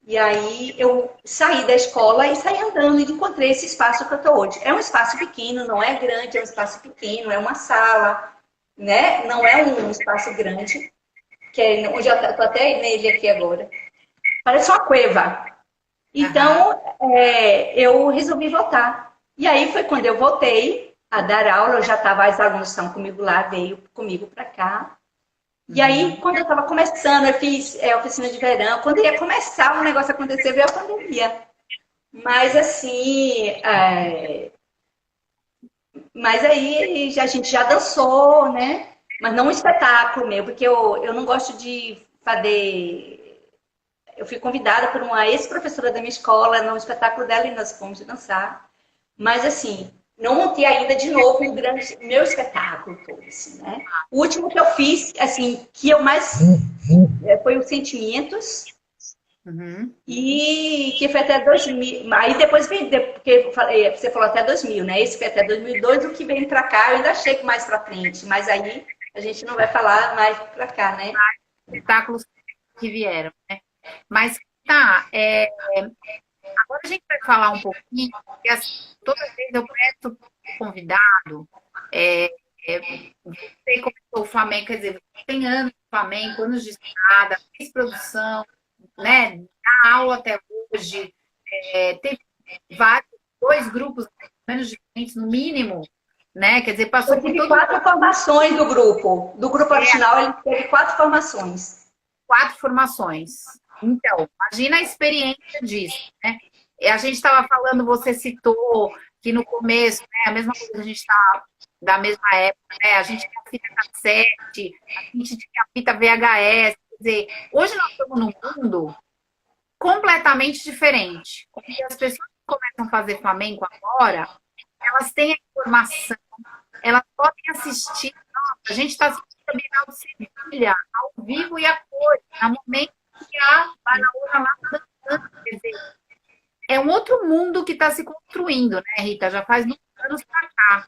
E aí eu saí da escola e saí andando e encontrei esse espaço que eu estou hoje. É um espaço pequeno, não é grande, é um espaço pequeno, é uma sala, né? Não é um espaço grande. que é onde eu estou até nele aqui agora. Parece uma cueva. Então, eu resolvi voltar. E aí foi quando eu voltei a dar aula, eu já estava, as alunas estão comigo lá, veio comigo para cá. E aí, quando eu estava começando, eu fiz oficina de verão, quando ia começar o negócio a acontecer, veio a pandemia. Mas assim, mas aí a gente já dançou, né? Mas não um espetáculo meu, porque eu não gosto de fazer. Eu fui convidada por uma ex-professora da minha escola no espetáculo dela e nós fomos dançar. Mas assim, não montei ainda de novo um grande meu espetáculo todo, assim, né? O último que eu fiz, assim, que eu mais foi os Sentimentos. E que foi até 2000. Aí depois vem, porque você falou até 2000, né? Esse foi até 2002, o que vem pra cá, eu ainda chego mais pra frente. Mas aí a gente não vai falar mais pra cá, né?
Espetáculos que vieram, né? Mas tá, agora a gente vai falar um pouquinho, porque assim, toda vez eu peço convidado, você começou o Flamengo, quer dizer, você tem anos de Flamengo, anos de estrada, fez produção, né? Dá aula até hoje, teve dois grupos menos diferentes, no mínimo, né? Quer dizer, passou
Eu
por
tive
todo
4 formações do grupo. Do grupo original, ele teve 4 formações.
4 formações. Então, imagina a experiência disso, né? E a gente estava falando, você citou que no começo, né, a mesma coisa, a gente está da mesma época, né? A gente tinha a fita cassete, a gente tinha a fita VHS, quer dizer, hoje nós estamos num mundo completamente diferente. Porque as pessoas que começam a fazer flamenco agora, elas têm a informação, elas podem assistir. Nossa, a gente está assistindo a Bienal de Sevilha, ao vivo e a cores, no momento que a Banaúna lá está dançando. Quer dizer, é um outro mundo que está se construindo, né, Rita? Já faz muitos anos para cá.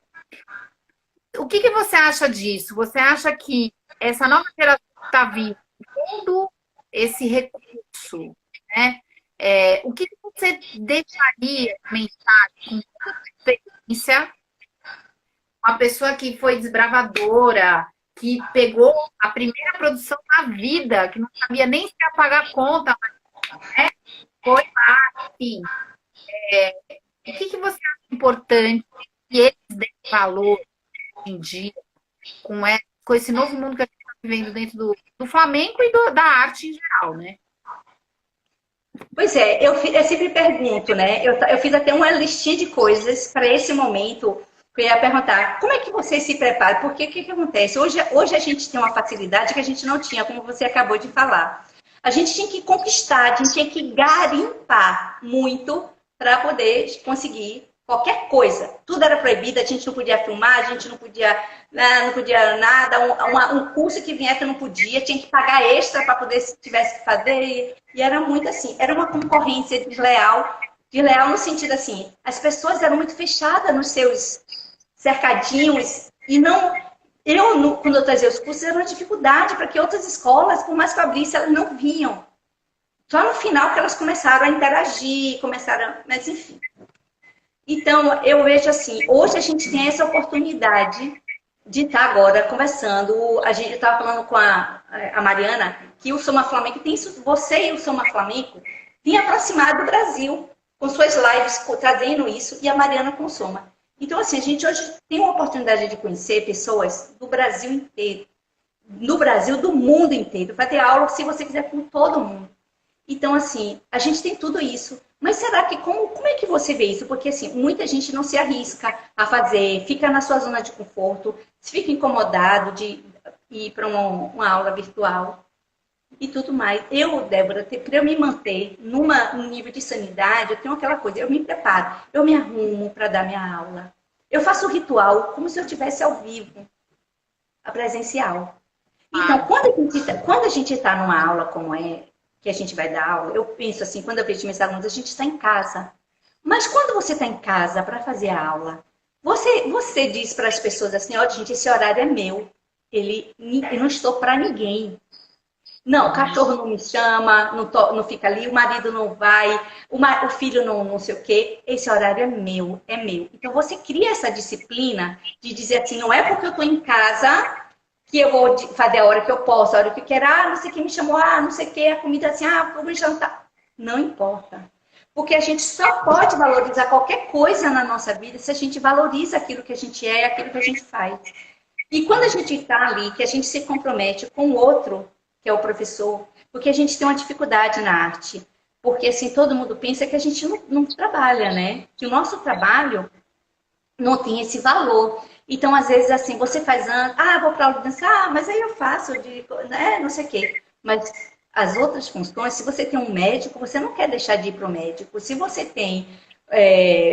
O que você acha disso? Você acha que essa nova geração que está vindo, todo esse recurso, né? O que você deixaria de mensagem com toda experiência? Uma pessoa que foi desbravadora, que pegou a primeira produção da vida, que não sabia nem se ia pagar a conta, mas, né? Foi lá, enfim. O que você acha importante que eles deem valor hoje em dia com esse novo mundo que a gente está vivendo dentro do flamenco e da arte em geral, né?
Pois é, eu sempre pergunto, né? Eu fiz até uma listinha de coisas para esse momento. Eu ia perguntar, como é que você se prepara? Porque o que acontece? Hoje a gente tem uma facilidade que a gente não tinha, como você acabou de falar. A gente tinha que conquistar, a gente tinha que garimpar muito para poder conseguir qualquer coisa. Tudo era proibido, a gente não podia filmar, a gente não podia nada. Um curso que viesse não podia, tinha que pagar extra para poder, se tivesse que fazer. E era muito assim, era uma concorrência desleal no sentido assim, as pessoas eram muito fechadas nos seus cercadinhos e não... quando eu trazia os cursos, era uma dificuldade para que outras escolas, por mais que eu abrisse, elas não vinham. Só no final que elas começaram a interagir, mas enfim. Então, eu vejo assim, hoje a gente tem essa oportunidade de estar agora conversando. A gente estava falando com a Mariana que o Soma Flamenco tem isso, você e o Soma Flamenco têm aproximado o Brasil com suas lives trazendo isso e a Mariana com o Soma. Então, assim, a gente hoje tem uma oportunidade de conhecer pessoas do Brasil inteiro, no Brasil, do mundo inteiro. Vai ter aula, se você quiser, com todo mundo. Então, assim, a gente tem tudo isso. Mas será que, como é que você vê isso? Porque, assim, muita gente não se arrisca a fazer, fica na sua zona de conforto, fica incomodado de ir para uma aula virtual e tudo mais. Débora, para eu me manter num nível de sanidade, eu tenho aquela coisa, eu me preparo, eu me arrumo para dar minha aula. Eu faço o ritual como se eu estivesse ao vivo, a presencial. Então, quando a gente está numa aula como que a gente vai dar aula, eu penso assim, quando eu vejo meus alunos, a gente está em casa. Mas quando você está em casa para fazer a aula, você diz para as pessoas assim, ó, gente, esse horário é meu. Eu não estou para ninguém. Não, o cachorro não me chama, não fica ali, o marido não vai, o filho não sei o quê. Esse horário é meu, é meu. Então, você cria essa disciplina de dizer assim, não é porque eu estou em casa que eu vou fazer a hora que eu posso, a hora que eu quero, não sei quem me chamou, não sei o que, a comida assim, vamos jantar. Não importa. Porque a gente só pode valorizar qualquer coisa na nossa vida se a gente valoriza aquilo que a gente é, aquilo que a gente faz. E quando a gente está ali, que a gente se compromete com o outro, que é o professor, porque a gente tem uma dificuldade na arte. Porque assim, todo mundo pensa que a gente não trabalha, né? Que o nosso trabalho não tem esse valor. Então, às vezes, assim, você faz vou para aula de dança, mas aí eu faço, não sei o quê. Mas as outras funções, se você tem um médico, você não quer deixar de ir para o médico. Se você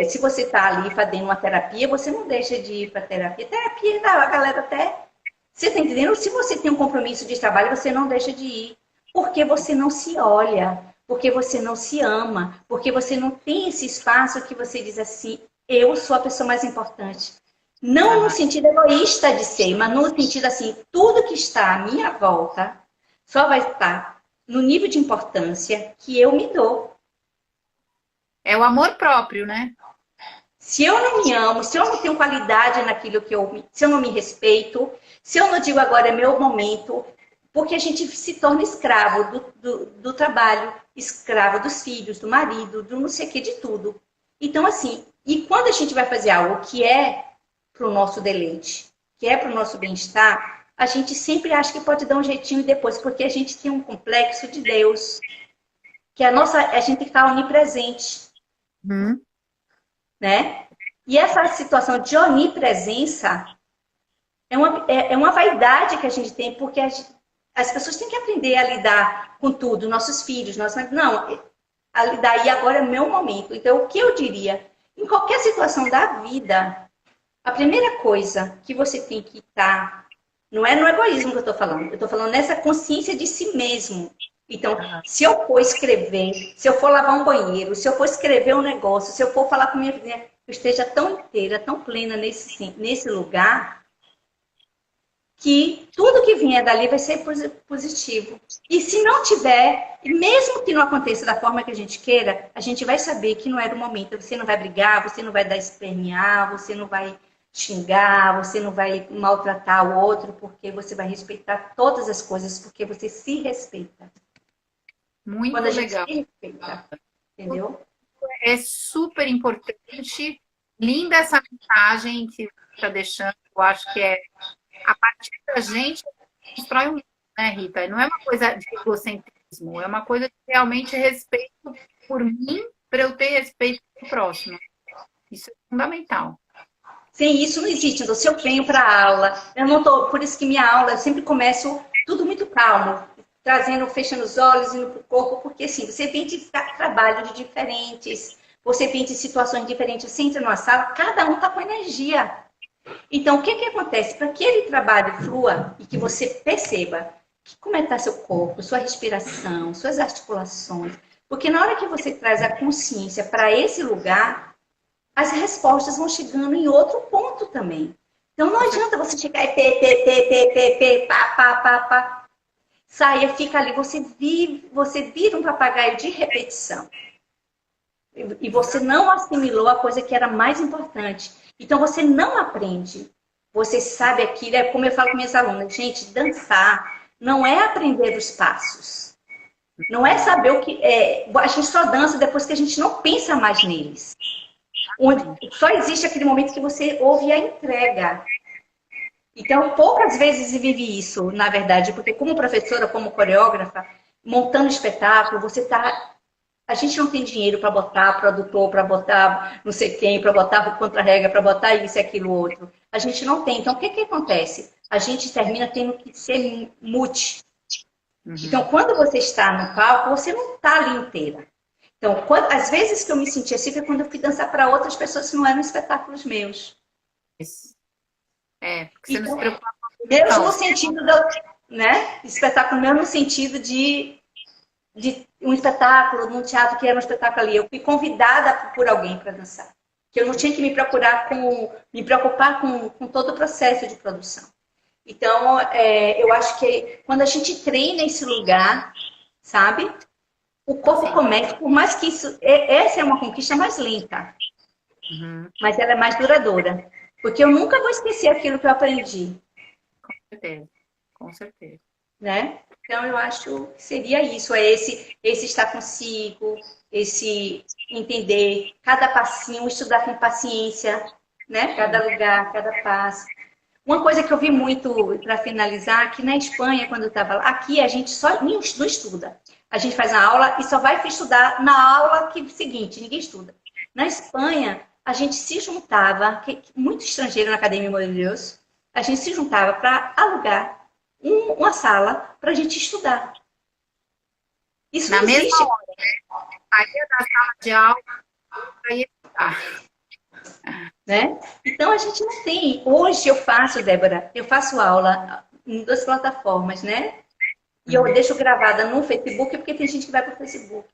se você está ali fazendo uma terapia, você não deixa de ir para a terapia. Terapia, a galera até... Você está entendendo? Se você tem um compromisso de trabalho, você não deixa de ir. Porque você não se olha, porque você não se ama, porque você não tem esse espaço que você diz assim, eu sou a pessoa mais importante. Não no sentido egoísta de ser, mas no sentido assim, tudo que está à minha volta só vai estar no nível de importância que eu me dou.
É o amor próprio, né?
Se eu não me amo, se eu não tenho qualidade naquilo se eu não me respeito, se eu não digo agora é meu momento, porque a gente se torna escravo do trabalho, escravo dos filhos, do marido, do não sei o que, de tudo. Então, assim, e quando a gente vai fazer algo que é para o nosso deleite, que é para o nosso bem-estar, a gente sempre acha que pode dar um jeitinho depois, porque a gente tem um complexo de Deus, que a gente tem que estar onipresente, né? E essa situação de onipresença é uma vaidade que a gente tem, porque as pessoas têm que aprender a lidar com tudo, nossos filhos, a lidar, e agora é meu momento. Então, o que eu diria? Em qualquer situação da vida, a primeira coisa que você tem que estar, não é no egoísmo que eu estou falando, eu estou falando nessa consciência de si mesmo. Então, se eu for escrever, se eu for lavar um banheiro, se eu for escrever um negócio, se eu for falar com minha vizinha, eu esteja tão inteira, tão plena nesse lugar, que tudo que vier dali vai ser positivo. E se não tiver, mesmo que não aconteça da forma que a gente queira, a gente vai saber que não era o momento. Você não vai brigar, você não vai dar espernear, você não vai xingar, você não vai maltratar o outro, porque você vai respeitar todas as coisas, porque você se respeita.
Muito
Quando a gente
legal.
se respeita, entendeu?
É super importante. Linda essa mensagem que você está deixando. Eu acho que a partir da gente constrói um mundo, né, Rita? Não é uma coisa de egocentrismo, é uma coisa de realmente respeito por mim, para eu ter respeito pelo próximo. Isso é fundamental.
Sem isso não existe. Então, se eu venho para a aula, eu não tô, por isso que minha aula eu sempre começo tudo muito calmo, fechando os olhos, indo para o corpo, porque assim, você vem de trabalhos diferentes, você vem de situações diferentes, você entra numa sala, cada um está com energia. Então, o que acontece? Para que aquele trabalho flua e que você perceba como está seu corpo, sua respiração, suas articulações, porque na hora que você traz a consciência para esse lugar, as respostas vão chegando em outro ponto também. Então, não adianta você chegar e pá. Saia, fica ali, você vira um papagaio de repetição. E você não assimilou a coisa que era mais importante. Então, você não aprende. Você sabe aquilo, é como eu falo com minhas alunas, gente, dançar não é aprender os passos. Não é saber o que é. A gente só dança depois que a gente não pensa mais neles. Onde só existe aquele momento que você ouve a entrega. Então, poucas vezes vive isso, na verdade, porque como professora, como coreógrafa, montando espetáculo, a gente não tem dinheiro para botar produtor, para botar não sei quem, para botar contra-regra, para botar isso e aquilo outro. A gente não tem. Então, o que acontece? A gente termina tendo que ser multi. Então, quando você está no palco, você não está ali inteira. Então, às vezes que eu me senti assim foi quando eu fui dançar para outras pessoas que não eram espetáculos meus.
Isso. Porque você não se preocupa com
Deus no sentido né? Espetáculo meu no sentido de um espetáculo, num teatro que era um espetáculo ali. Eu fui convidada por alguém para dançar. Que eu não tinha que me preocupar com todo o processo de produção. Então, eu acho que quando a gente treina esse lugar, sabe? O corpo começa, por mais que essa é uma conquista mais lenta, mas ela é mais duradoura. Porque eu nunca vou esquecer aquilo que eu aprendi.
Com certeza. Com certeza.
Né? Então, eu acho que seria isso, é esse estar consigo, esse entender cada passinho, estudar com paciência, né? Cada lugar, cada passo. Uma coisa que eu vi muito, para finalizar, que na Espanha, quando eu estava lá, aqui a gente só não estuda. A gente faz a aula e só vai estudar na aula seguinte, ninguém estuda. Na Espanha, a gente se juntava, muito estrangeiro na Academia Moura de Deus, a gente se juntava para alugar uma sala para a gente estudar. Isso
Na
não
mesma
existe.
hora, né? Saía da sala de aula para ir estudar.
Né? Então a gente não tem. Hoje eu faço, Débora, eu faço aula em 2 plataformas, né? E eu deixo gravada no Facebook, porque tem gente que vai para o Facebook.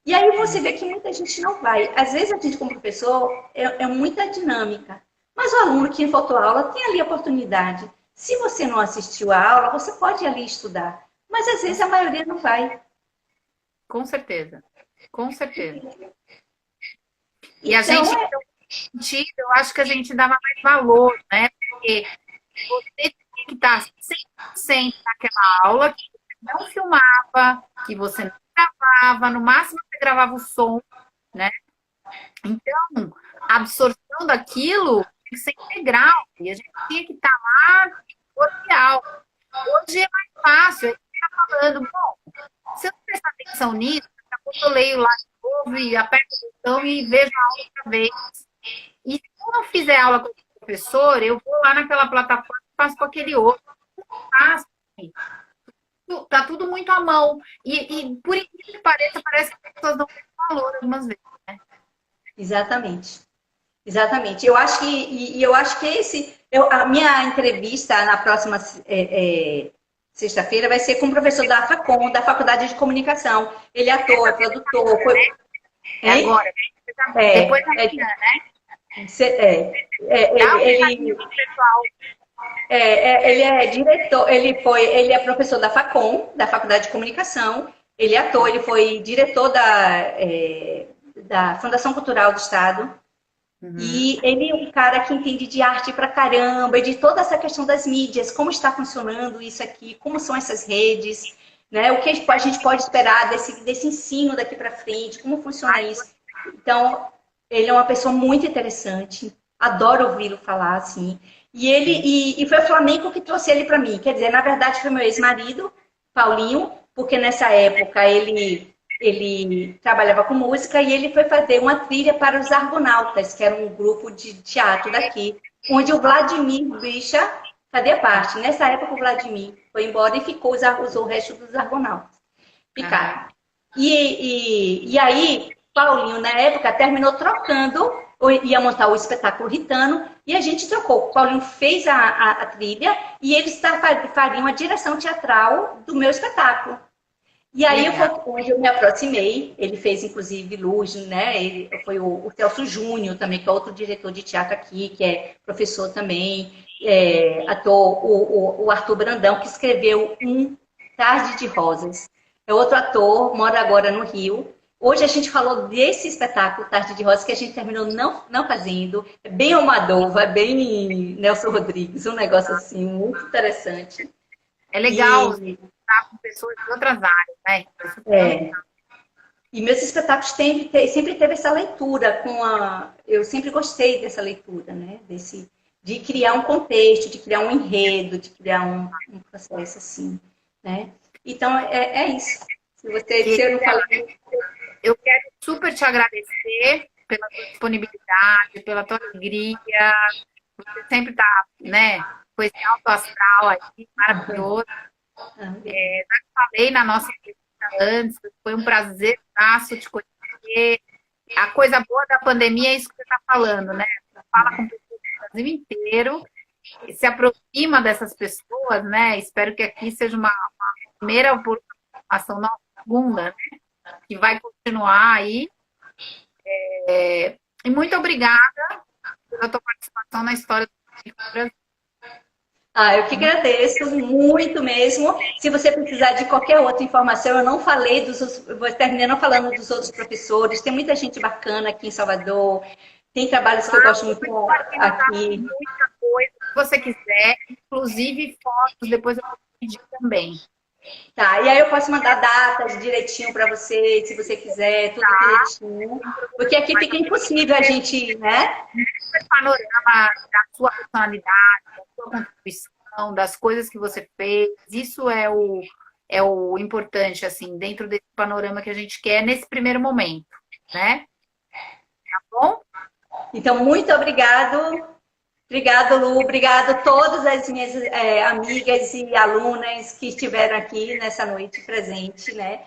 E aí você vê que muita gente não vai. Às vezes a gente, como professor, é muita dinâmica. Mas o aluno que faltou aula tem ali a oportunidade. Se você não assistiu a aula, você pode ir ali estudar. Mas às vezes a maioria não vai.
Com certeza. Com certeza. E a
Então,
gente, eu acho que a gente dava mais valor, né? Porque você tinha que estar 100% naquela aula, que você não filmava, que você não gravava, no máximo você gravava o som, né? Então, a absorção daquilo tinha que ser integral, e a gente tinha que estar lá cordial. Hoje é mais fácil, a gente está falando, bom, se eu não prestar atenção nisso, daqui a pouco eu leio lá de novo e aperto o botão e vejo a aula outra vez. E se eu não fizer aula com o professor, eu vou lá naquela plataforma e faço com aquele outro. Faço. Tá tudo muito à mão. E por incrível que pareça, parece que as pessoas não têm valor algumas vezes, né?
exatamente. Exatamente. Eu acho que a minha entrevista na próxima sexta-feira vai ser com o professor da FACOM, da Faculdade de Comunicação. Ele é ator, é produtor.
É agora. Depois da manhã, né?
Ele é diretor, ele é professor da FACOM, da Faculdade de Comunicação. Ele é ator, ele foi diretor da Fundação Cultural do Estado. E ele é um cara que entende de arte pra caramba, e de toda essa questão das mídias, como está funcionando isso aqui, como são essas redes, né? O que a gente pode esperar desse ensino daqui para frente, como funciona isso. Então, ele é uma pessoa muito interessante, adoro ouvi-lo falar, assim. E foi o Flamengo que trouxe ele para mim. Quer dizer, na verdade, foi meu ex-marido, Paulinho, porque nessa época ele trabalhava com música e ele foi fazer uma trilha para os Argonautas, que era um grupo de teatro daqui, onde o Vladimir Bicha fazia parte. Nessa época, o Vladimir foi embora e usou o resto dos Argonautas. Ficaram. E aí, Paulinho, na época, terminou trocando, ia montar o espetáculo Ritano, e a gente trocou. O Paulinho fez a trilha e eles fariam a direção teatral do meu espetáculo. E aí foi onde eu me aproximei, ele fez inclusive luz, né? Foi o Celso Júnior também, que é outro diretor de teatro aqui, que é professor também, ator, o Arthur Brandão, que escreveu Tarde de Rosas. É outro ator, mora agora no Rio. Hoje a gente falou desse espetáculo, Tarde de Rosas, que a gente terminou não fazendo. É bem Almodóvar, é bem Nelson Rodrigues, um negócio assim, muito interessante.
É legal estar com pessoas de outras áreas, né?
E meus espetáculos sempre teve essa leitura eu sempre gostei dessa leitura, né? De criar um contexto, de criar um enredo, de criar um processo assim, né? Então é isso. Se eu não falei...
Eu quero super te agradecer pela tua disponibilidade, pela tua alegria. Você sempre está, né, com esse alto astral aí, maravilhoso. Já falei na nossa entrevista antes, foi um prazer te conhecer. A coisa boa da pandemia é isso que você está falando, né? Você fala com pessoas do Brasil inteiro, se aproxima dessas pessoas, né? Espero que aqui seja uma primeira ação, não, segunda, né? Que vai continuar aí. E muito obrigada pela tua participação na história do Brasil.
Eu que agradeço muito mesmo. Se você precisar de qualquer outra informação, eu não falei terminei não falando dos outros professores. Tem muita gente bacana aqui em Salvador. Tem trabalhos que eu gosto muito aqui.
Muita coisa, se você quiser, inclusive fotos. Depois eu vou pedir também.
Tá, e aí eu posso mandar datas direitinho para você, se você quiser, tudo direitinho. Porque aqui fica impossível a gente, né?
Panorama da sua personalidade, da sua contribuição, das coisas que você fez. Isso é o importante, assim, dentro desse panorama que a gente quer nesse primeiro momento, né? Tá bom?
Então, muito obrigado. Obrigado, Lu. Obrigado a todas as minhas amigas e alunas que estiveram aqui nessa noite presente, né?